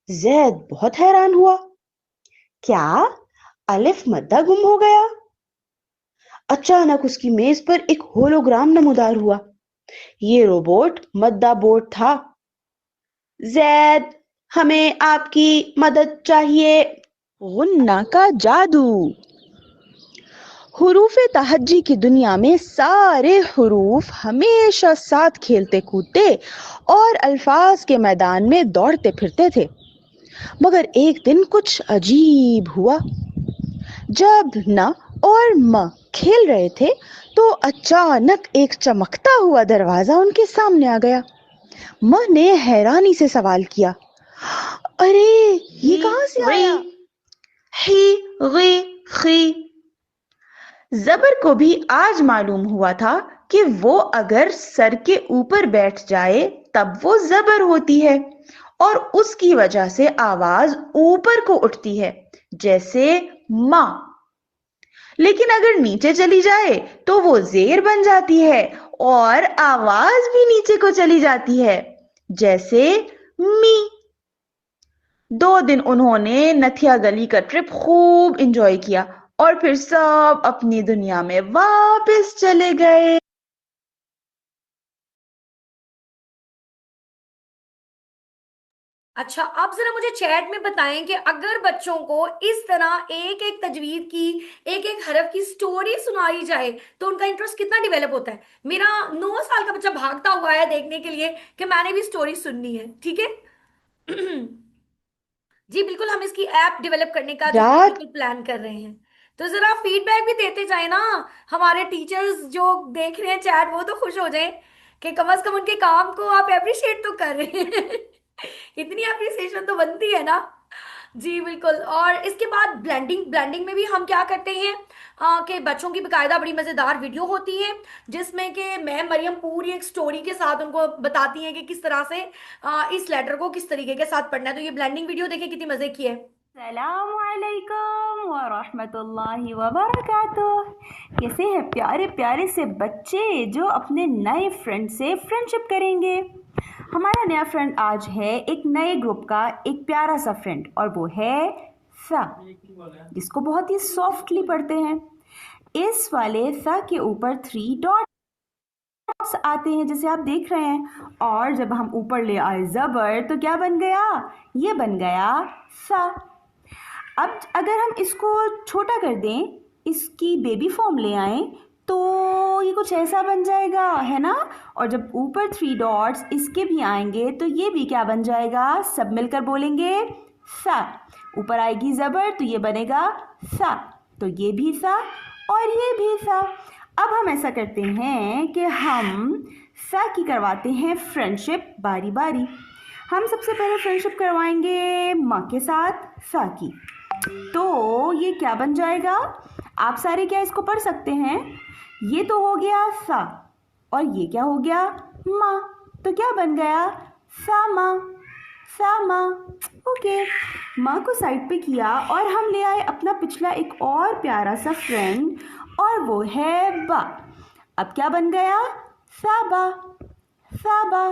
C: जैद बहुत हैरान हुआ। क्या अलिफ मद्दा गुम हो गया? अचानक उसकी मेज पर एक होलोग्राम नमूदार हुआ। ये रोबोट मद्दा बोर्ड था। जैद, हमें आपकी मदद चाहिए। गुन्ना का जादू। हुरूफे तहज्जी की दुनिया में सारे हुरूफ हमेशा साथ खेलते कूदते और अल्फाज के मैदान में दौड़ते फिरते थे। मगर एक दिन कुछ अजीब हुआ। जब न और म खेल रहे थे तो अचानक एक चमकता हुआ दरवाजा उनके सामने आ गया। म ने हैरानी से सवाल किया, अरे ये कहां से आया? ही गी खी। जबर को भी आज मालूम हुआ था कि वो अगर सर के ऊपर बैठ जाए तब वो जबर होती है और उसकी वजह से आवाज ऊपर को उठती है जैसे माँ। लेकिन अगर नीचे चली जाए तो वो जेर बन जाती है और आवाज भी नीचे को चली जाती है जैसे मी। 2 दिन उन्होंने नथिया गली का ट्रिप खूब एंजॉय किया और फिर सब अपनी दुनिया में वापस चले गए।
B: अच्छा, अब जरा मुझे चैट में बताएं कि अगर बच्चों को इस तरह एक एक तजवीद की, एक एक हरफ की स्टोरी सुनाई जाए तो उनका इंटरेस्ट कितना डेवलप होता है। मेरा 9 साल का बच्चा भागता हुआ है देखने के लिए कि मैंने भी स्टोरी सुननी है, ठीक है। जी बिल्कुल, हम इसकी ऐप डेवलप करने का जो है
C: रात
B: बिल्कुल प्लान कर रहे हैं। तो जरा फीडबैक भी देते जाए ना, हमारे टीचर्स जो देख रहे हैं चैट वो तो खुश हो जाए कि कम से कम उनके काम को आप अप्रिशिएट तो कर रहे हैं। इतनी अप्रिसिएशन तो बनती है ना। जी बिल्कुल। और इसके बाद ब्लेंडिंग, ब्लेंडिंग में भी हम क्या करते हैं कि बच्चों की बकायदा बड़ी मजेदार वीडियो होती है जिसमें कि मैं मरियम पूरी एक स्टोरी के साथ उनको बताती हैं कि किस तरह से इस लेटर को किस तरीके के साथ पढ़ना है। तो ये ब्लेंडिंग वीडियो देखिए कितनी मजे की है।
D: अस्सलामु अलैकुम व रहमतुल्लाहि व बरकातुह। कैसे हैं प्यारे प्यारे से बच्चे जो अपने नए फ्रेंड से फ्रेंडशिप करेंगे। हमारा नया फ्रेंड आज है एक नए ग्रुप का एक प्यारा सा फ्रेंड और वो है सा, जिसको बहुत ही सॉफ्टली पढ़ते हैं। इस वाले सा के ऊपर 3 डॉट्स आते हैं जैसे आप देख रहे हैं, और जब हम ऊपर ले आए जबर तो क्या बन गया? ये बन गया सा। अब अगर हम इसको छोटा कर दें, इसकी बेबी फॉर्म ले आए तो ये कुछ ऐसा बन जाएगा, है ना। और जब ऊपर 3 डॉट्स इसके भी आएंगे तो ये भी क्या बन जाएगा? सब मिलकर बोलेंगे सा। ऊपर आएगी जबर तो ये बनेगा सा, तो ये भी सा और ये भी सा। अब हम ऐसा करते हैं कि हम सा की करवाते हैं फ्रेंडशिप बारी बारी। हम सबसे पहले फ्रेंडशिप करवाएंगे माँ के साथ सा की। तो ये क्या बन जाएगा? आप सारे क्या इसको पढ़ सकते हैं? ये तो हो गया सा, और ये क्या हो गया? मा। तो क्या बन गया? सामा। सामा। ओके, माँ को साइड पे किया और हम ले आए अपना पिछला एक और प्यारा सा फ्रेंड, और वो है बा। अब क्या बन गया? साबा। साबा।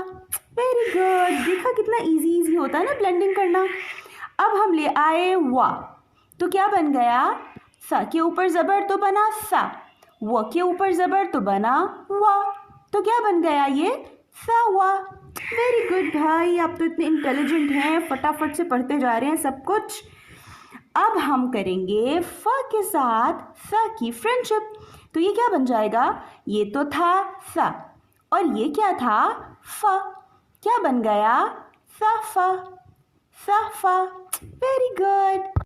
D: Very good. देखा कितना इजी इजी होता है ना ब्लेंडिंग करना। अब हम ले आए वा, तो क्या बन गया? सा के ऊपर ज़बर तो बना सा, व के ऊपर ज़बर तो बना वा, तो क्या बन गया ये? सावा। वेरी गुड भाई, आप तो इतने इंटेलिजेंट हैं, फटाफट से पढ़ते जा रहे हैं सब कुछ। अब हम करेंगे फ के साथ सा की फ्रेंडशिप, तो ये क्या बन जाएगा? ये तो था सा, और ये क्या था? फ। क्या बन गया? साफा। साफा। Very good.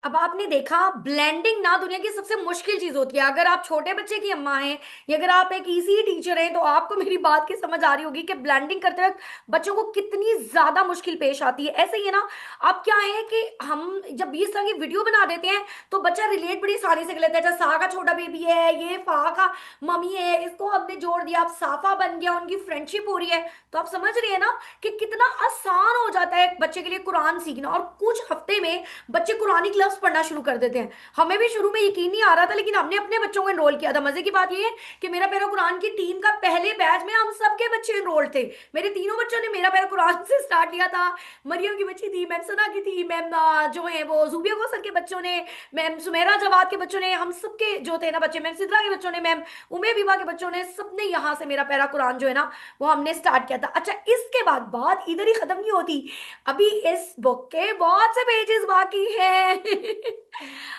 B: अब आपने देखा, ब्लेंडिंग ना दुनिया की सबसे मुश्किल चीज होती है। अगर आप छोटे बच्चे की अम्मा हैं या अगर आप एक इजी टीचर हैं तो आपको मेरी बात की समझ आ रही होगी कि ब्लेंडिंग करते वक्त बच्चों को कितनी ज्यादा मुश्किल पेश आती है। ऐसे ही है ना, अब क्या है कि हम जब इस तरह की वीडियो बना देते हैं तो बच्चा रिलेट बड़ी आसानी से कर लेता है। अच्छा, सा का छोटा बेबी है, ये फा का मम्मी है, इसको हमने जोड़ दिया, अब साफा बन गया, उनकी फ्रेंडशिप हो रही है। तो आप समझ रहे हैं ना कि कितना आसान हो जाता है एक बच्चे के लिए कुरान सीखना। और कुछ हफ्ते में बच्चे कुरानी क्लास पढ़ना शुरू कर देते हैं। हमें भी शुरू में यकीन नहीं आ रहा था, लेकिन हमने अपने बच्चों को एनरोल किया था। मजे की बात यह है कि मेरा प्यारा कुरान की टीम का पहले बैच में हम सबके बच्चे एनरोल थे। मेरे तीनों बच्चों ने मेरा प्यारा कुरान से स्टार्ट किया था। मरियम की बच्ची थी, मैम सना की थी, मैम जो है वो जूबिया कौसर के बच्चों ने, मैम सुमेरा जवाद के बच्चों ने, हम सबके जो थे ना बच्चे, मैम सिद्रा के बच्चों ने, मैम उमे बीबा के बच्चों ने, सबने यहाँ से मेरा प्यारा कुरान जो है ना वो हमने स्टार्ट किया था। अच्छा, इसके बाद बात इधर ही खत्म नहीं होती, अभी इस बुक के बहुत से पेजेस बाकी हैं।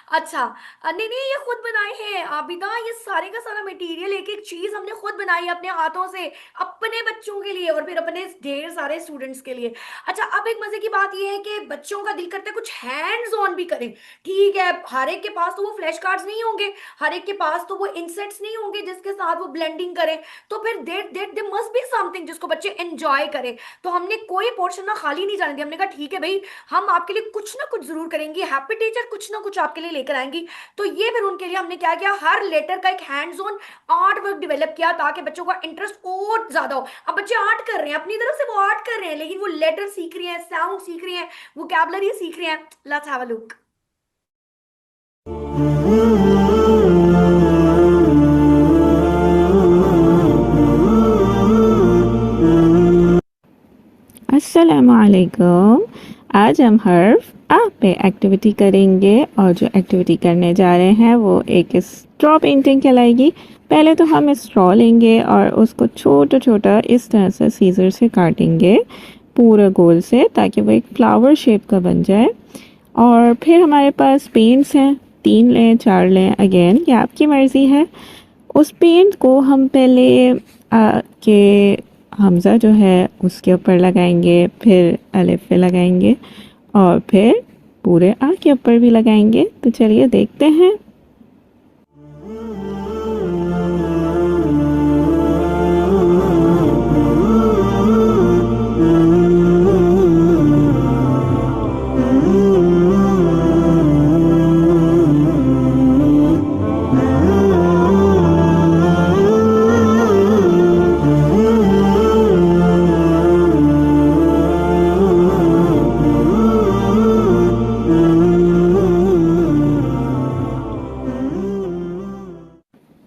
B: अच्छा, नहीं नहीं, ये खुद बनाए हैं आबिदा, ये सारे का सारा मटेरियल, एक एक चीज हमने खुद बनाई अपने हाथों से अपने बच्चों के लिए और फिर अपने ढेर सारे स्टूडेंट्स के लिए। अच्छा, अब एक मजे की बात ये है कि बच्चों का दिल करता है कुछ हैंड्स ऑन भी करें। ठीक है, हर एक के पास तो वो फ्लैश कार्ड्स नहीं होंगे, हर एक के पास तो वो इंसेट्स नहीं होंगे जिसके साथ वो ब्लेंडिंग करें, तो फिर देयर मस्ट बी समथिंग जिसको बच्चे एंजॉय करें। तो हमने कोई पोर्शन ना खाली नहीं जाने दिया। हमने कहा ठीक है भाई, हम आपके लिए कुछ ना कुछ जरूर करेंगे, हैप्पी टीचर कुछ ना कुछ आपके लिए लेकर आएंगी। तो ये फिर उनके लिए हमने क्या किया, हर लेटर का एक hands on art work develop किया ताकि बच्चों का इंटरेस्ट और ज्यादा हो। अब बच्चे आर्ट कर रहे हैं, अपनी तरफ से वो आर्ट कर रहे हैं, लेकिन वो लेटर सीख रहे हैं, साउंड सीख रहे हैं, वोकैबुलरी सीख रहे हैं। Let's have a look.
E: अस्सलामुअलैकुम। आज हम हर्फ आ पे एक्टिविटी करेंगे और जो एक्टिविटी करने जा रहे हैं वो एक स्ट्रॉ पेंटिंग कहलाएगी। पहले तो हम स्ट्रॉ लेंगे और उसको छोटा छोटा इस तरह से सीजर से काटेंगे पूरा गोल से ताकि वो एक फ्लावर शेप का बन जाए। और फिर हमारे पास पेंट्स हैं, 3 लें 4 लें, अगेन ये आपकी मर्ज़ी है। उस पेंट को हम पहले के हमज़ा जो है उसके ऊपर लगाएंगे, फिर अलिफ पे लगाएंगे और फिर पूरे आ के ऊपर भी लगाएंगे। तो चलिए देखते हैं।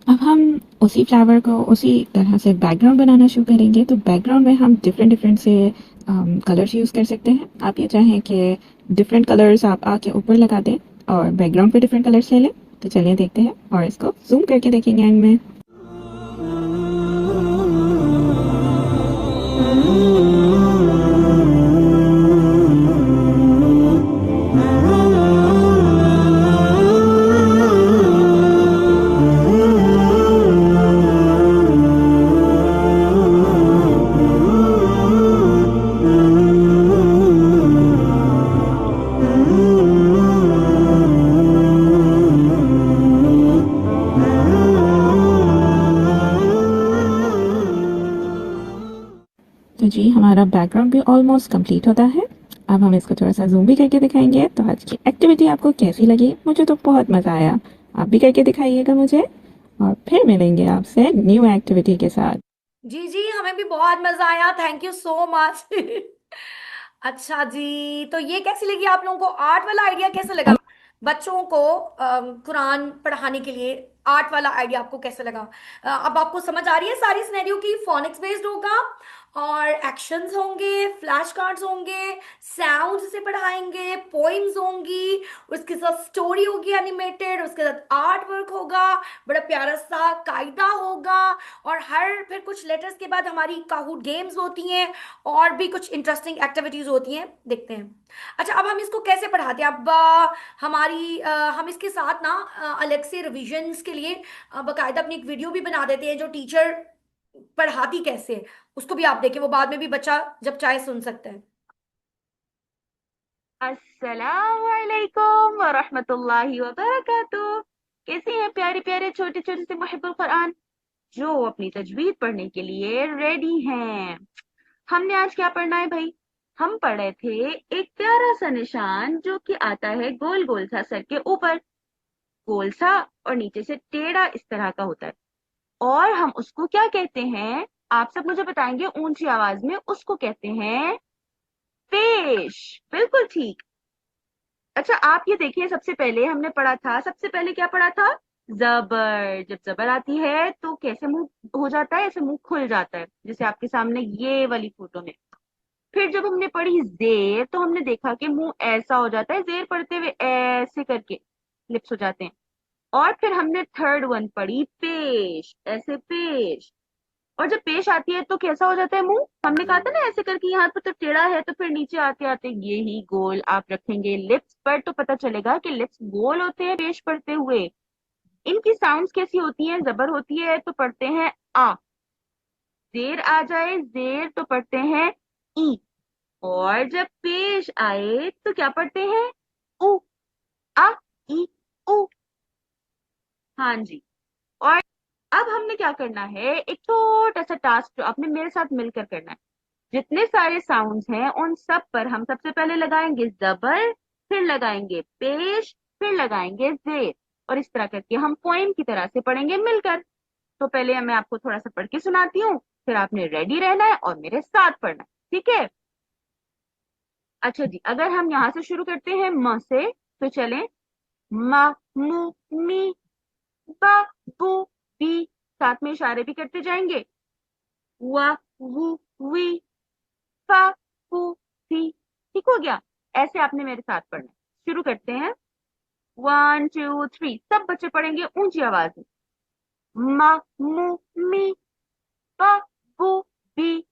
E: अब हम उसी फ्लावर को उसी तरह से बैकग्राउंड बनाना शुरू करेंगे। तो बैकग्राउंड में हम डिफरेंट से कलर्स यूज़ कर सकते हैं। आप ये चाहें कि डिफरेंट कलर्स आप आके ऊपर लगा दें और बैकग्राउंड पे डिफरेंट कलर्स ले लें। तो चलिए देखते हैं और इसको जूम करके देखेंगे एंड में। तो जी हमारा बैकग्राउंड भी ऑलमोस्ट कंप्लीट होता है। अब हम इसको थोड़ा सा जूम भी करके दिखाएंगे। तो आज की एक्टिविटी आपको कैसी लगी? मुझे तो बहुत मज़ा आया। आप भी करके दिखाइएगा मुझे, और फिर मिलेंगे आपसे न्यू एक्टिविटी के साथ।
B: जी जी, हमें भी बहुत मजा आया, थैंक यू सो मच। अच्छा जी, तो ये कैसी लगी आप लोगों को? आर्ट वाला आइडिया कैसा लगा? बच्चों को कुरान पढ़ाने के लिए आर्ट वाला आइडिया आपको कैसा लगा? अब आपको समझ आ रही है सारी सिनेरियो की? फोनिक्स बेस्ड होगा और एक्शंस होंगे, फ्लैश कार्ड्स होंगे, साउंड से पढ़ाएंगे, पोइम्स होंगी, उसके साथ स्टोरी होगी एनिमेटेड, उसके साथ आर्ट वर्क होगा, बड़ा प्यारा सा कायदा होगा, और हर फिर कुछ लेटर्स के बाद हमारी काहूट गेम्स होती हैं और भी कुछ इंटरेस्टिंग एक्टिविटीज होती हैं। देखते हैं। अच्छा, अब हम इसको कैसे पढ़ाते हैं? अब हम इसके साथ ना अलग से रिविजन्स के लिए बाकायदा अपनी एक वीडियो भी बना देते हैं, जो टीचर पढ़ाती कैसे है, उसको भी आप देखें, वो बाद में भी बच्चा जब चाहे सुन सकता है।
D: अस्सलामुअलैकुम वरहमतुल्लाहि वबरकातुह। कैसे हैं प्यारे प्यारे छोटे छोटे से मुहिब्बुल कुरान जो अपनी तजवीद पढ़ने के लिए रेडी हैं? हमने आज क्या पढ़ना है भाई? हम पढ़े थे एक प्यारा सा निशान जो कि आता है गोल गोल सा सर के ऊपर, गोल सा, और नीचे से टेढ़ा इस तरह का होता है। और हम उसको क्या कहते हैं? आप सब मुझे बताएंगे ऊंची आवाज में। उसको कहते हैं पेश। बिल्कुल ठीक। अच्छा, आप ये देखिए, सबसे पहले हमने पढ़ा था, सबसे पहले क्या पढ़ा था? जबर। जब जबर आती है तो कैसे मुंह हो जाता है? ऐसे मुंह खुल जाता है, जैसे आपके सामने ये वाली फोटो में। फिर जब हमने पढ़ी जेर तो हमने देखा कि मुंह ऐसा हो जाता है, जेर पढ़ते हुए ऐसे करके लिप्स हो जाते हैं। और फिर हमने थर्ड वन पढ़ी पेश, ऐसे पेश। और जब पेश आती है तो कैसा हो जाता है मुंह? हमने कहा था ना ऐसे करके, यहाँ पे तो टेढ़ा है, तो फिर नीचे आते आते ये ही गोल आप रखेंगे लिप्स पर, तो पता चलेगा कि लिप्स गोल होते हैं पेश पढ़ते हुए। इनकी साउंड्स कैसी होती हैं? जबर होती है तो पढ़ते हैं आ, जेर आ जाए जेर तो पढ़ते हैं ई, और जब पेश आए तो क्या पढ़ते हैं? उ, आ, ई, उ। हाँ जी। और अब हमने क्या करना है? एक छोटा सा टास्क जो आपने मेरे साथ मिलकर करना है। जितने सारे साउंड्स हैं उन सब पर हम सबसे पहले लगाएंगे जबर, फिर लगाएंगे पेश, फिर लगाएंगे जेर, और इस तरह करके हम पोएम की तरह से पढ़ेंगे मिलकर। तो पहले मैं आपको थोड़ा सा पढ़ के सुनाती हूँ, फिर आपने रेडी रहना है और मेरे साथ पढ़ना है, ठीक है? अच्छा जी, अगर हम यहाँ से शुरू करते हैं म से, तो चलें। म, मु, मी, बा, बू, बी, साथ में इशारे भी करते जाएंगे। वा, वू, वी, फा, फू, सी। ठीक हो गया? ऐसे आपने मेरे साथ पढ़ना है। शुरू करते हैं। 1 2 3, सब बच्चे पढ़ेंगे ऊंची आवाज में। मा, मु, मी, बा, बू, बी,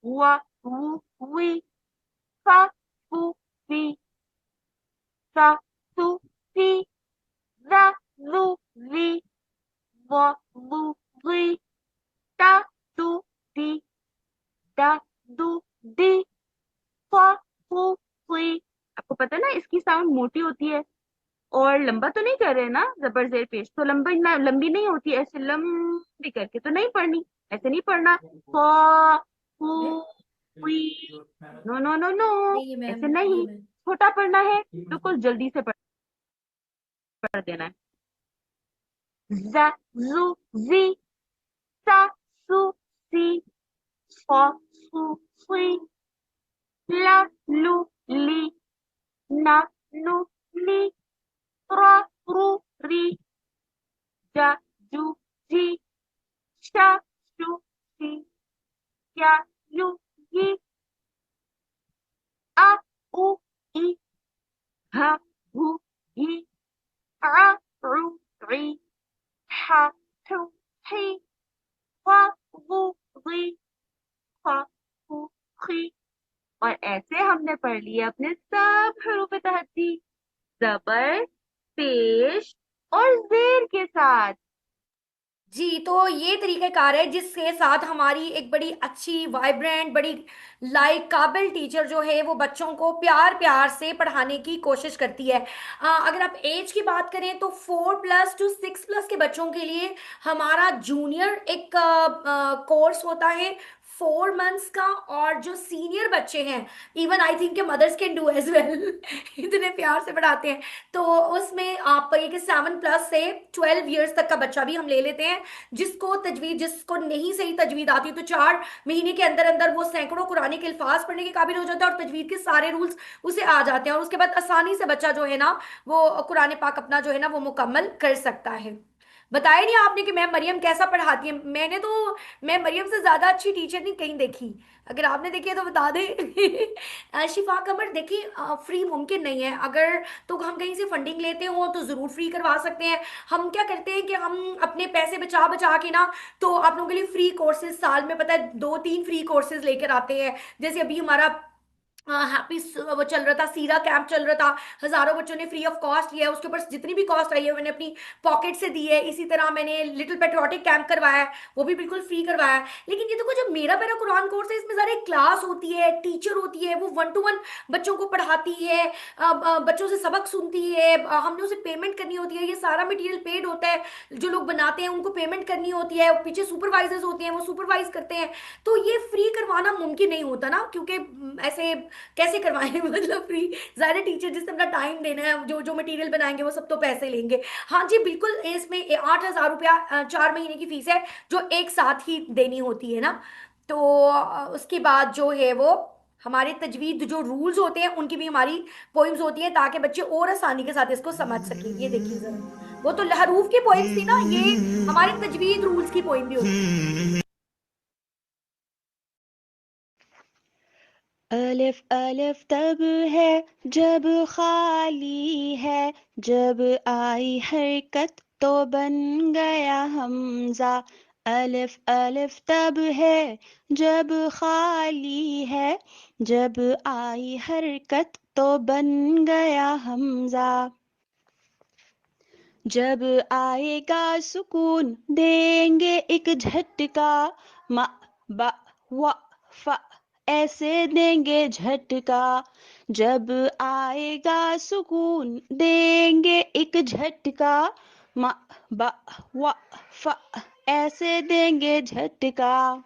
D: वा, वू, वी, फा, फू, सी, सा, सू, सी, रा, लू, वी, वा, वू, वी, टा, टू, डी, डा, डू, डी, फा, फू, फुई। आपको पता है ना इसकी साउंड मोटी होती है, और लंबा तो नहीं कर रहे ना, जबर जेर पेश तो लंबी ना, लंबी नहीं होती, ऐसे लंबी करके तो नहीं पढ़नी, ऐसे नहीं पढ़ना। फा, फू, फुई, नो नो नो नो,
B: नहीं, ये
D: ऐसे
B: मैम, ये
D: नहीं।
B: मैम।
D: छोटा पढ़ना है, बिल्कुल जल्दी से पढ़ देना है। जा, जू, जी, सा, सू, सी, फा, फू, फुई, ला, लू, ली, ना, नु, नी, रा, रू, री, जा, जू, जी, शा, शू, शी, या, यू, yi, आ, उ, ई, हा, हु, ही, आ, रू, री, हा, थू, ही, वा, वू, वी, फा, फू, खी। और ऐसे हमने पढ़ लिए अपने सब हरूफ तहज्जी, जबर, पेश और जेर के साथ।
B: जी, तो ये तरीक़ेकार है जिसके साथ हमारी एक बड़ी अच्छी वाइब्रेंट, बड़ी लाइक काबिल टीचर जो है वो बच्चों को प्यार प्यार से पढ़ाने की कोशिश करती है। अगर आप एज की बात करें तो 4+ टू 6+ के बच्चों के लिए हमारा जूनियर एक कोर्स होता है। 4 मंथ्स का, और जो सीनियर बच्चे हैं, even I think mothers can do as well, इतने प्यार से पढ़ाते हैं। तो उसमें आप ये कि 7+ से 12 इयर्स तक का बच्चा भी हम ले लेते हैं, जिसको नहीं सही तजवीद आती, तो 4 महीने के अंदर अंदर वो सैकड़ों कुरानी के अल्फाज पढ़ने के काबिल हो जाता है और तजवीद के सारे रूल्स उसे आ जाते हैं, और उसके बाद आसानी से बच्चा जो है ना वो कुरान पाक अपना जो है ना वो मुकम्मल कर सकता है। बताया नहीं आपने कि मैम मरियम कैसा पढ़ाती है। मैं मरियम से ज्यादा अच्छी टीचर नहीं कहीं देखी। अगर आपने देखी है तो बता दें। शिफा कमर, देखिए फ्री मुमकिन नहीं है। अगर तो हम कहीं से फंडिंग लेते हो तो जरूर फ्री करवा सकते हैं। हम क्या करते हैं कि हम अपने पैसे बचा बचा के ना, तो आप लोगों के लिए फ्री कोर्सेज साल में पता है 2-3 फ्री कोर्सेज लेकर आते हैं। जैसे अभी हमारा हैप्पी वो चल रहा था, सीरा कैंप चल रहा था, हजारों बच्चों ने फ्री ऑफ कॉस्ट लिया है, उसके ऊपर जितनी भी कॉस्ट आई है मैंने अपनी पॉकेट से दी है। इसी तरह मैंने लिटिल पेट्रियोटिक कैंप करवाया है, वो भी बिल्कुल फ्री करवाया है। लेकिन ये देखो, जब मेरा मेरा कुरान कोर्स है, इसमें सारे क्लास होती है, टीचर होती है, वो 1-to-1 बच्चों को पढ़ाती है, बच्चों से सबक सुनती है, हमने उसे पेमेंट करनी होती है, ये सारा मटेरियल पेड होता है, जो लोग बनाते हैं उनको पेमेंट करनी होती है, पीछे सुपरवाइजर्स होते हैं वो सुपरवाइज करते हैं। तो ये फ्री करवाना मुमकिन नहीं होता ना, क्योंकि ऐसे कैसे करवाएं मतलब फ्री, ज़्यादा टीचर जिससे अपना टाइम देना है, जो जो मटेरियल बनाएंगे वो सब तो पैसे लेंगे। हाँ जी बिल्कुल, इसमें 8,000 रुपया 4 महीने की फीस है, जो एक साथ ही देनी होती है ना। तो उसके बाद जो है वो हमारे तजवीद जो रूल्स होते हैं उनकी भी हमारी पोइम्स होती हैं, ताकि बच्चे और आसानी के साथ इसको समझ सकें। ये देखिए जरा, वो तो हरूफ की पोइम्स थी ना, ये हमारी तजवीद रूल्स की पोइम भी होती है।
C: अलिफ अलिफ तब है जब खाली है, जब आई हरकत तो बन गया हमजा। अलिफ अलिफ तब है जब खाली है, जब आई हरकत तो बन गया हमजा। जब आएगा सुकून देंगे एक झटका, मा बा वा फा ऐसे देंगे झटका। जब आएगा सुकून देंगे एक झटका, मा बा वा फा ऐसे देंगे झटका।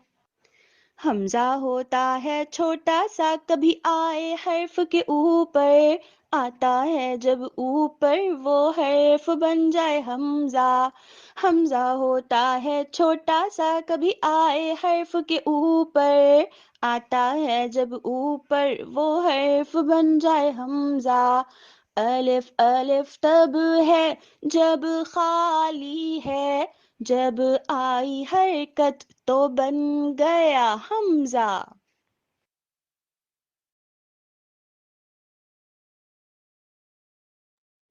C: हमजा होता है छोटा सा, कभी आए हर्फ के ऊपर, आता है जब ऊपर वो हर्फ बन जाए हमजा। हमजा होता है छोटा सा, कभी आए हर्फ के ऊपर, आता है जब ऊपर वो हर्फ बन जाए हमजा। अलिफ अलिफ तब है जब खाली है, जब आई हरकत तो बन गया हमजा।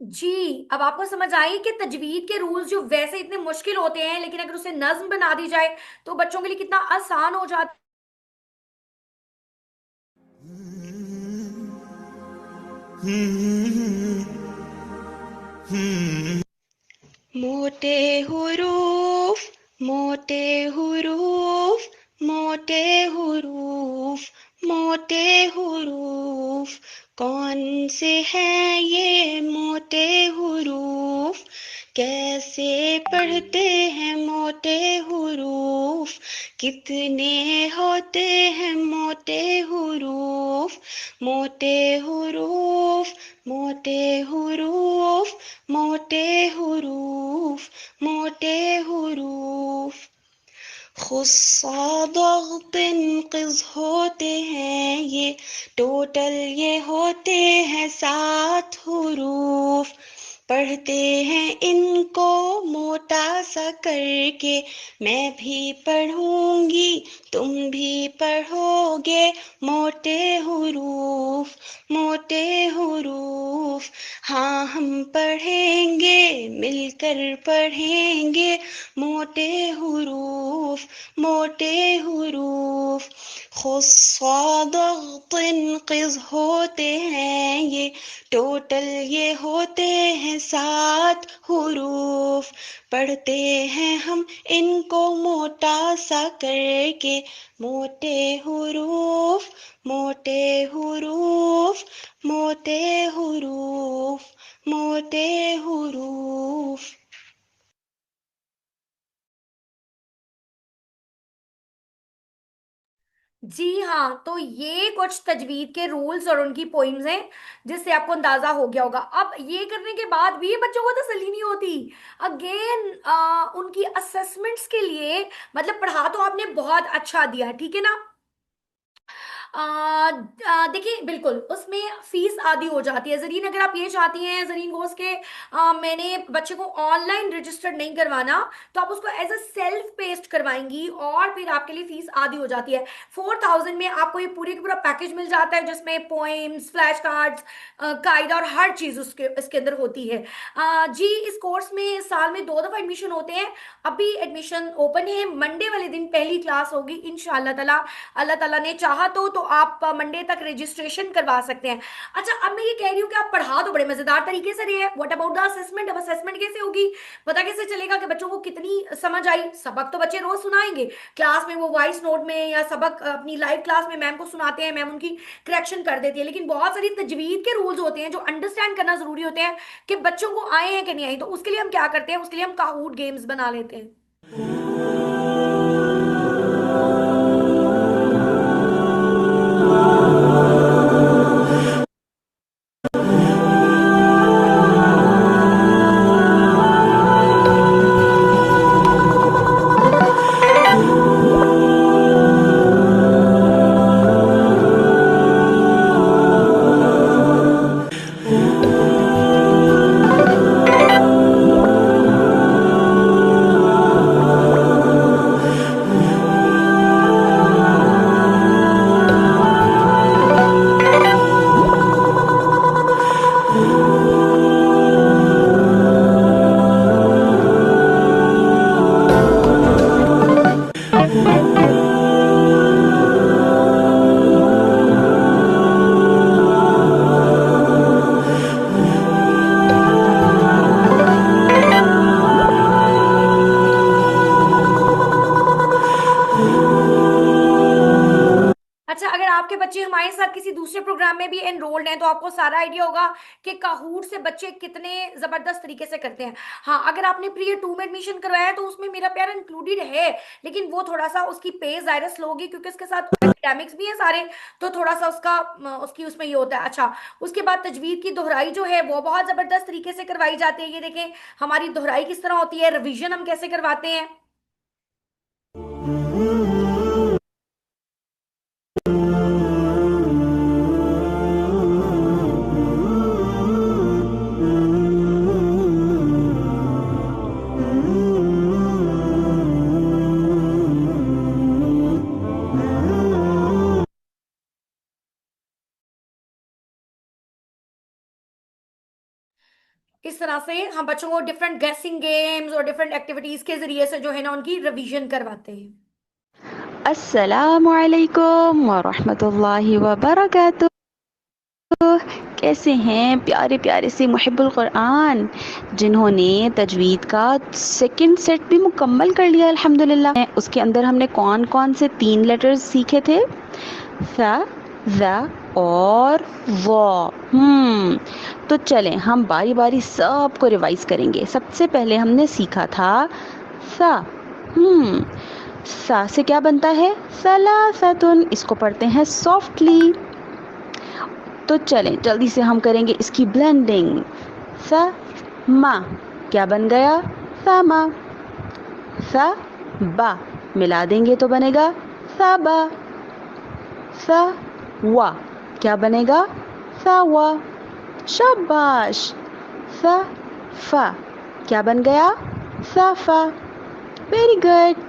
B: जी, अब आपको समझ आई कि तजवीद के रूल्स जो वैसे इतने मुश्किल होते हैं, लेकिन अगर उसे नज्म बना दी जाए तो बच्चों के लिए कितना आसान हो जाता
C: मोटे हुरूफ, मोटे हुरूफ, मोटे हुरूफ, मोटे हुरूफ, कौन से हैं ये मोटे हुरूफ, कैसे पढ़ते हैं मोटे हुरूफ, कितने होते हैं मोटे हुरूफ। मोटे हुरूफ, मोटे हुरूफ, मोटे हुरूफ, मोटे हुरूफ। खुस्सादग़ क़िज़ होते हैं ये, टोटल ये होते हैं 7 हुरूफ। पढ़ते हैं इनको मोटा सा करके, मैं भी पढ़ूंगी तुम भी पढ़ोगे मोटे हुरूफ, मोटे हुरूफ। हाँ हम पढ़ेंगे मिलकर पढ़ेंगे मोटे हुरूफ, मोटे हुरूफ। खुस्सादग़ क़िज़ होते हैं ये, टोटल ये होते हैं 7 हुरूफ। पढ़ते हैं हम इनको मोटा सा करके, मोटे हुरूफ, मोटे हुरूफ, मोटे हुरूफ, मोटे हुरूफ।
B: जी हाँ, तो ये कुछ तजवीद के रूल्स और उनकी पोइम्स हैं जिससे आपको अंदाजा हो गया होगा। अब ये करने के बाद भी बच्चों को तसल्ली नहीं होती। अगेन उनकी असेसमेंट्स के लिए, मतलब पढ़ा तो आपने बहुत अच्छा दिया, ठीक है ना। देखिए बिल्कुल उसमें फीस आधी हो जाती है। जरीन, अगर आप ये चाहती हैं जरीन घोष के मैंने बच्चे को ऑनलाइन रजिस्टर्ड नहीं करवाना, तो आप उसको एज अ सेल्फ पेस्ट करवाएंगी और फिर आपके लिए फीस आधी हो जाती है। 4000 में आपको ये पूरे का पूरा पैकेज मिल जाता है जिसमें पोएम्स, फ्लैश कार्ड्स, कायदा और हर चीज उसके इसके अंदर होती है। जी, इस कोर्स में साल में 2 दफा एडमिशन होते हैं। अभी एडमिशन ओपन है, मंडे वाले दिन पहली क्लास होगी इंशाअल्लाह ताला। अल्लाह ताला ने चाहा तो आप मंडे तक रजिस्ट्रेशन करवा सकते हैं। अच्छा, अब मैं ये कह रही हूँ कि आप पढ़ा तो बड़े मजेदार तरीके से रहे हैं, व्हाट अबाउट द असेसमेंट? अब असेसमेंट कैसे होगी? पता कैसे चलेगा कि बच्चों को कितनी समझ आई? सबक तो बच्चे रोज सुनाएंगे क्लास में, वो वॉइस नोट में या सबक अपनी लाइव क्लास में मैम को सुनाते हैं, मैम उनकी करेक्शन कर देती है। लेकिन बहुत सारी तजवीद के रूल्स होते हैं जो अंडरस्टैंड करना जरूरी होते हैं कि बच्चों को आए हैं कि नहीं आए। तो उसके लिए हम क्या करते हैं, उसके लिए हम काहूट गेम्स बना लेते हैं। अच्छा, अगर आपके बच्चे हमारे साथ किसी दूसरे प्रोग्राम में भी एनरोल्ड हैं तो आपको सारा आइडिया होगा कि काहूट से बच्चे कितने जबरदस्त तरीके से करते हैं। हाँ, अगर आपने प्रीयर 2 में एडमिशन करवाया है तो उसमें मेरा प्यार इंक्लूडेड है, लेकिन वो थोड़ा सा उसकी पेस ज़ाहिर स्लो होगी क्योंकि उसके साथ एकेडमिक्स भी है सारे, तो थोड़ा सा उसकी उसमें ये होता है। अच्छा, उसके बाद तजवीद की दोहराई जो है वो बहुत जबरदस्त तरीके से करवाई जाती है। ये देखें हमारी दोहराई किस तरह होती है, रिवीजन हम कैसे करवाते हैं। इस तरह से हम बच्चों को डिफरेंट गेसिंग गेम्स और डिफरेंट एक्टिविटीज के जरिए से जो है ना उनकी रिवीजन करवाते हैं।
C: अस्सलामुअलैकुम वरहमतुल्लाहि वबरकातुह। कैसे हैं प्यारे प्यारे से मुहिब्बुल कुरान जिन्होंने तजवीद का सेकंड सेट भी मुकम्मल कर लिया अल्हम्दुलिल्लाह। उसके अंदर हमने कौन कौन से 3 लेटर्स सीखे थे? फ, ज़ और व। तो चलें हम बारी बारी सबको रिवाइज करेंगे। सबसे पहले हमने सीखा था सा। सा से क्या बनता है? सलासतुन। इसको पढ़ते हैं सॉफ्टली। तो चलें जल्दी से हम करेंगे इसकी ब्लेंडिंग। सा मा क्या बन गया? सामा। सा बा मिला देंगे तो बनेगा साबा। सा वा क्या बनेगा? सावा। शाबाश। सा फा क्या बन गया? साफा। Very good.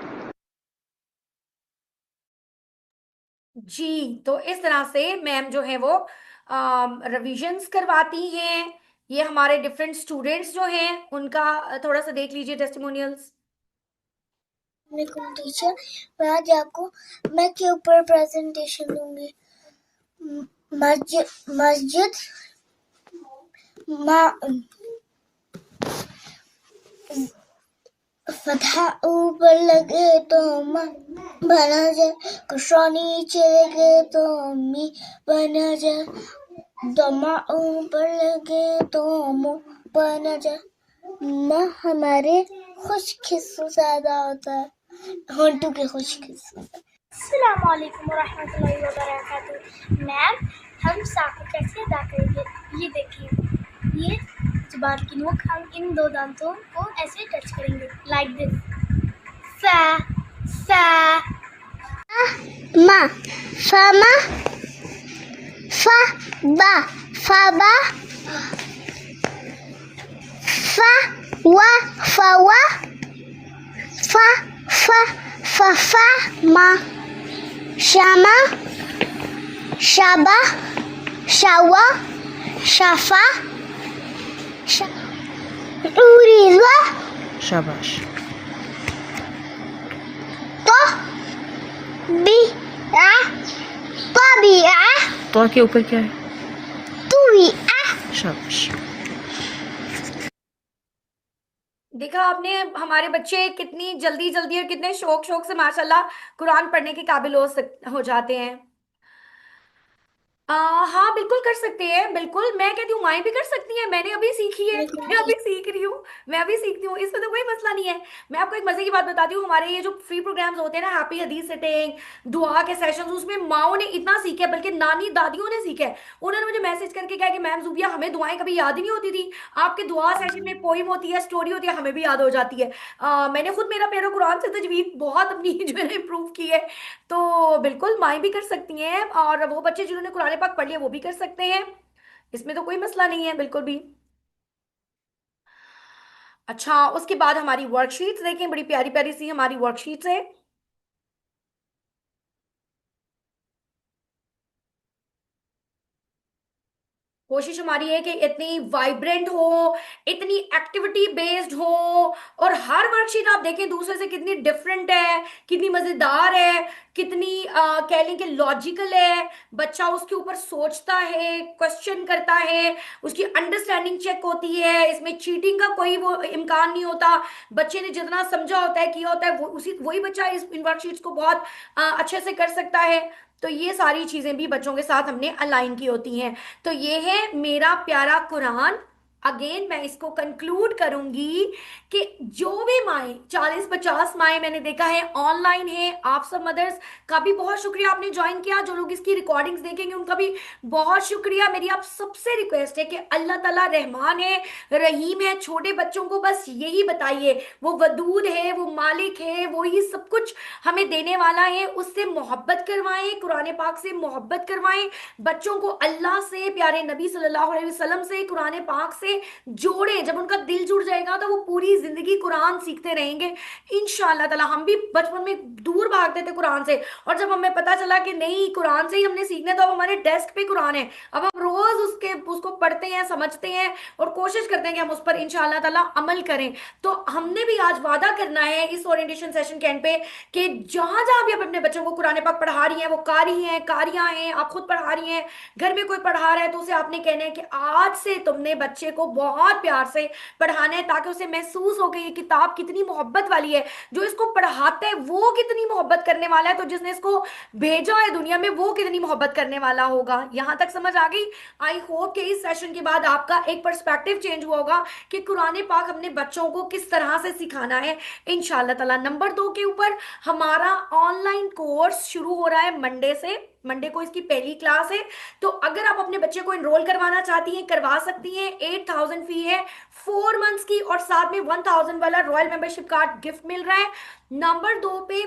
B: जी, तो इस तरह से मैम जो है वो रिविजन्स करवाती हैं। ये हमारे डिफरेंट स्टूडेंट्स जो हैं उनका थोड़ा सा देख लीजिए टेस्टिमोनियल्स।
F: टीचर, मैं आज आपको मैं के ऊपर प्रेजेंटेशन दूंगी। मस्जिद मस्जिद फतहा ऊपर लगे तो माँ बना जाए, कसरा नीचे लगे तो मी बना जाए, दमा ऊपर लगे तो मुँह बना जाए। माँ हमारे खुश किस्सों से अदा होता है, होंठों के खुश किस्सों से। अस्सलाम वालेकुम वरहमतुल्लाहि वबरकातुहू। मैम, हम साफ़ कैसे अदा करेंगे? ये देखिए, ये ज़ुबान की नोक हम इन दो दांतों को ऐसे टच करेंगे, लाइक दिस। सा सा मा फमा फा बा फबा फा वा फवा फा फा फफा मा शमा शबा शवा शफा उरीज़ा
C: शाबाश।
F: तो बी आ तबीआ
C: तो के ऊपर क्या है?
F: तुईआ।
C: शाबाश।
B: देखा आपने हमारे बच्चे कितनी जल्दी जल्दी और कितने शौक शौक से माशाल्लाह कुरान पढ़ने के काबिल हो जाते हैं। हाँ बिल्कुल कर सकते हैं, बिल्कुल मैं कहती हूँ माएँ भी कर सकती हैं, मैंने अभी सीखी है, मैं अभी सीख रही हूँ, मैं अभी सीखती हूँ, इसमें तो कोई मसला नहीं है। मैं आपको एक मजे की बात बताती हूँ, हमारे ये जो फ्री प्रोग्राम्स होते हैं ना, हैप्पी हदीस सिटिंग, दुआ के सेशंस, उसमें माओ ने इतना सीखा है, बल्कि नानी दादियों ने सीखा है। उन्होंने मुझे मैसेज करके कहा कि मैम जुबिया हमें दुआएं कभी याद ही नहीं होती थी, आपके दुआ सेशन में पोइम होती है, स्टोरी होती है, हमें भी याद हो जाती है। मैंने खुद मेरा प्यारा कुरान से तजवीद बहुत अपनी जो है इम्प्रूव की है। तो बिल्कुल माएँ भी कर सकती हैं, और वो बच्चे जिन्होंने कुरान पाक पढ़ लिया वो भी कर सकते हैं, इसमें तो कोई मसला नहीं है बिल्कुल भी। अच्छा, उसके बाद हमारी वर्कशीट्स देखें, बड़ी प्यारी प्यारी सी हमारी वर्कशीट्स है। कोशिश हमारी है कि इतनी वाइब्रेंट हो, इतनी एक्टिविटी बेस्ड हो, और हर वर्कशीट आप देखें दूसरे से कितनी डिफरेंट है, कितनी मजेदार है, कितनी कह लें कि लॉजिकल है। बच्चा उसके ऊपर सोचता है, क्वेश्चन करता है, उसकी अंडरस्टैंडिंग चेक होती है, इसमें चीटिंग का कोई वो इम्कान नहीं होता। बच्चे ने जितना समझा होता है, किया होता है, वो उसी वही बच्चा इन वर्कशीट्स को बहुत अच्छे से कर सकता है। तो ये सारी चीजें भी बच्चों के साथ हमने अलाइन की होती हैं। तो ये है मेरा प्यारा कुरान। अगेन मैं इसको कंक्लूड करूंगी कि जो भी माए 40-50 माए मैंने देखा है ऑनलाइन है, आप सब मदर्स का भी बहुत शुक्रिया, आपने ज्वाइन किया। जो लोग इसकी रिकॉर्डिंग्स देखेंगे उनका भी बहुत शुक्रिया। मेरी आप सबसे रिक्वेस्ट है कि अल्लाह ताला रहमान है, रहीम है, छोटे बच्चों को बस यही बताइए, वो वदूद है, वो मालिक है, वो ही सब कुछ हमें देने वाला है, उससे मोहब्बत करवाएं, कुरान पाक से मोहब्बत करवाएं, बच्चों को अल्लाह से, प्यारे नबी सल्लल्लाहु अलैहि वसल्लम से, कुरान पाक से जोड़े। जब उनका दिल जुड़ जाएगा तो वो पूरी जिंदगी कुरान सीखते रहेंगे इंशाअल्लाह ताला। हम भी बचपन में दूर भागते थे कुरान से, और जब हमें पता चला कि नहीं कुरान से ही हमने सीखना है, तो अब हमारे डेस्क पे कुरान है, अब हम रोज उसको पढ़ते हैं, समझते हैं, और कोशिश करते हैं कि हम उस पर इंशाअल्लाह ताला अमल करें। तो हमने भी आज वादा करना है इस ओरिएंटेशन सेशन कैंप पे कि जहां जहां भी आप अपने बच्चों को कुरान पाक पढ़ा रही हैं, वो कारी हैं, कारियां हैं, आप खुद पढ़ा रही हैं, घर में कोई पढ़ा रहा है, तो उसे आपने कहना है कि आज से तुमने बच्चे को बहुत प्यार से पढ़ाना है, ताकि उसे महसूस हो कि ये किताब कितनी मोहब्बत वाली है, जो इसको पढ़ाता है वो कितनी मोहब्बत करने वाला है, तो जिसने इसको भेजा है दुनिया में वो कितनी मोहब्बत करने वाला होगा। यहां तक समझ आ गई? आई होप कि इस सेशन के बाद आपका एक पर्सपेक्टिव चेंज हुआ होगा कि कुरान पाक अपने बच्चों को किस तरह से सिखाना है इंशाअल्लाह ताला। नंबर 2 के ऊपर हमारा ऑनलाइन कोर्स शुरू हो रहा है मंडे से, मंडे को इसकी पहली क्लास है। तो अगर आप अपने बच्चे को एनरोल करवाना चाहती हैं, करवा सकती हैं। 8000 फी है 4 मंथ्स की, और साथ में 1000 वाला रॉयल मेंबरशिप कार्ड गिफ्ट मिल रहा है। नंबर 2 पे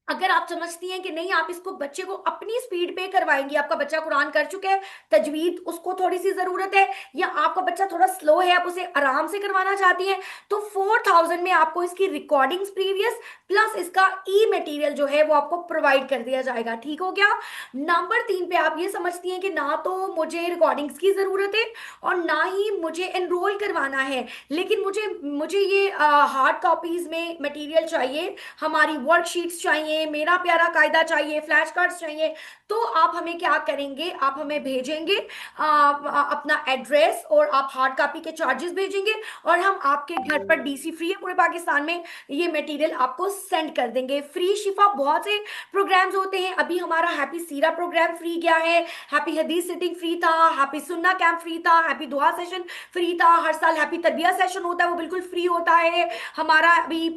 B: अगर आप समझती हैं कि नहीं आप इसको बच्चे को अपनी स्पीड पे करवाएंगी, आपका बच्चा कुरान कर चुका है, तजवीद उसको थोड़ी सी जरूरत है, या आपका बच्चा थोड़ा स्लो है, आप उसे आराम से करवाना चाहती हैं, तो 4000 में आपको इसकी रिकॉर्डिंग्स प्रीवियस प्लस इसका ई मटेरियल जो है वो आपको प्रोवाइड कर दिया जाएगा। ठीक हो गया? नंबर 3 पे आप ये समझती हैं कि ना तो मुझे रिकॉर्डिंग्स की जरूरत है और ना ही मुझे एनरोल करवाना है, लेकिन मुझे मुझे ये हार्ड कॉपीज में मटेरियल चाहिए, हमारी वर्कशीट्स चाहिए, मेरा प्यारा कायदा चाहिए, फ्लैश कार्ड्स चाहिए, तो आप हमें क्या करेंगे, आप हमें भेजेंगे अपना एड्रेस, और आप हार्ड कॉपी के चार्जेस भेजेंगे, और हम आपके घर पर डीसी फ्री है पूरे पाकिस्तान में, ये मटेरियल आपको सेंड कर देंगे फ्री। शिफा बहुत से प्रोग्राम्स होते हैं, अभी हमारा हैप्पी सीरा प्रोग्राम फ्री गया है, हैप्पी हदीस सिटिंग फ्री था, हैप्पी सुन्ना कैंप फ्री था, हैप्पी दुआ सेशन फ्री था, हर साल हैप्पी तरबिया सेशन होता है वो बिल्कुल फ्री होता है, हमारा अभी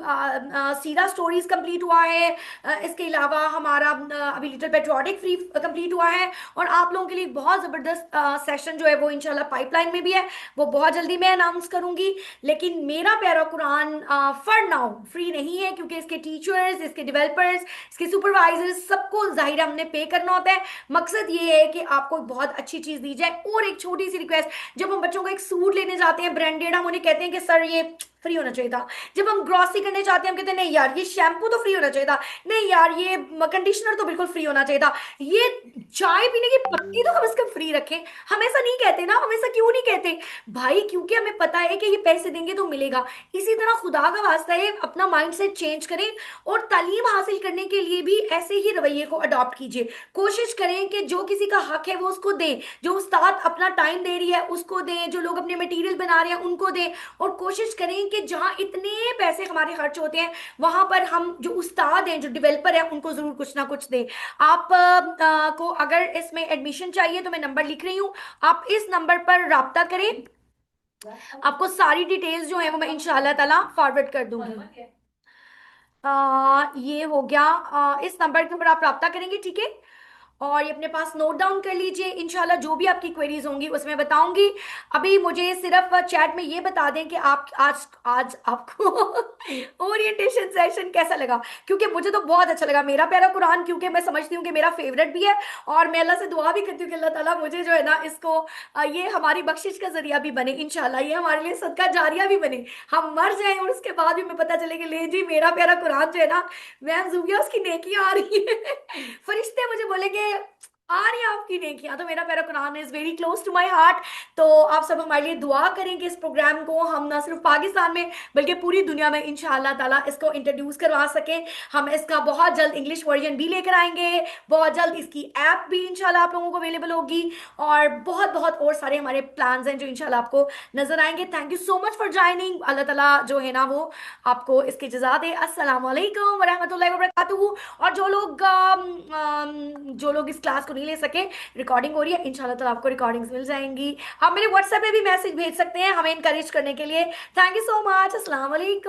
B: सीरा स्टोरीज कंप्लीट हुआ है, इसके अलावा हमारा अभी लिटिल पेट्रियोटिक फ्री कंप्लीट हुआ है, और आप लोगों के लिए बहुत ज़बरदस्त सेशन जो है वो इंशाल्लाह पाइपलाइन में भी है, वो बहुत जल्दी मैं अनाउंस करूंगी। लेकिन मेरा प्यारा कुरान फॉर नाउ फ्री नहीं है, क्योंकि इसके टीचर्स, इसके डेवलपर्स, इसके सुपरवाइजर्स, सबको जाहिर है हमने पे करना होता है। मकसद ये है कि आपको बहुत अच्छी चीज़ दी जाए। और एक छोटी सी रिक्वेस्ट, जब हम बच्चों को एक सूट लेने जाते हैं ब्रांडेड, हम उन्हें कहते हैं कि सर ये फ्री होना चाहिए था। जब हम ग्रॉसरी करने जाते हैं हम कहते हैं नहीं यार ये शैम्पू तो फ्री होना चाहिए था, नहीं यार ये कंडीशनर तो बिल्कुल फ्री होना चाहिए था, ये चाय पीने की पत्ती तो कम से कम फ्री रखें। हम ऐसा नहीं कहते ना, हम ऐसा क्यों नहीं कहते भाई? क्योंकि हमें पता है कि ये पैसे देंगे तो मिलेगा। इसी तरह खुदा का वास्ता है अपना माइंडसेट चेंज करें, और तालीम हासिल करने के लिए भी ऐसे ही रवैये को अडॉप्ट कीजिए। कोशिश करें कि जो किसी का हक है वो उसको दें, जो उस्ताद अपना टाइम दे रही है उसको दें, जो लोग अपने मटेरियल बना रहे हैं उनको दें। और कोशिश करें कि जहां इतने पैसे हमारे खर्च होते हैं वहां पर हम जो उस्ताद हैं, जो डेवलपर हैं, उनको जरूर कुछ ना कुछ दें। आप को अगर इसमें एडमिशन चाहिए तो मैं नंबर लिख रही हूँ, आप इस नंबर पर राब्ता करें। आपको सारी डिटेल्स जो है वो मैं इंशाल्लाह ताला फॉरवर्ड कर दूंगी। ये हो गया, इस नंबर के ऊपर आप राब्ता करेंगे, ठीक है? और ये अपने पास नोट डाउन कर लीजिए। इंशाल्लाह जो भी आपकी क्वेरीज होंगी उसमें बताऊंगी। अभी मुझे सिर्फ चैट में ये बता दें कि आप आज आज आपको ओरिएंटेशन सेशन कैसा लगा, क्योंकि मुझे तो बहुत अच्छा लगा। मेरा प्यारा कुरान, क्योंकि मैं समझती हूँ कि मेरा फेवरेट भी है, और मैं अल्लाह से दुआ भी करती हूँ कि अल्लाह ताला मुझे जो है ना इसको ये हमारी बख्शिश का जरिया भी बने इंशाल्लाह, ये हमारे लिए सदका जारिया भी बने। हम मर जाएं और उसके बाद भी हमें पता चले कि ले जी मेरा प्यारा कुरान जो है ना, मैम जूबिया उसकी नेकियां आ रही है, फरिश्ते मुझे बोलेंगे आ रही है आपकी नेकियां। तो मेरा प्यारा Quran is very close to my heart. तो आप सब हमारे लिए दुआ करें कि इस प्रोग्राम को हम ना सिर्फ पाकिस्तान में बल्कि पूरी दुनिया में इंशाअल्लाह ताला इसको इंट्रोड्यूस करवा सकें। हम इसका बहुत जल्द इंग्लिश वर्जन भी लेकर आएंगे, बहुत जल्द इसकी ऐप भी इंशाल्लाह आप लोगों को अवेलेबल होगी, और बहुत बहुत और सारे हमारे प्लान्स हैं जो इंशाल्लाह आपको नजर आएंगे। Thank you so much for joining. Allah ताला जो है ना वो आपको इसकी जज़ा दे। अस्सलाम वालेकुम व रहमतुल्लाहि व बरकातुहू। और जो लोग इस क्लास को नहीं ले सके, रिकॉर्डिंग हो रही है, इंशाल्लाह ताला आपको रिकॉर्डिंग्स मिल जाएंगी। आप मेरे व्हाट्सएप पे भी मैसेज भेज सकते हैं हमें इनकरेज करने के लिए। Thank you so much. अस्सलाम वालेकुम।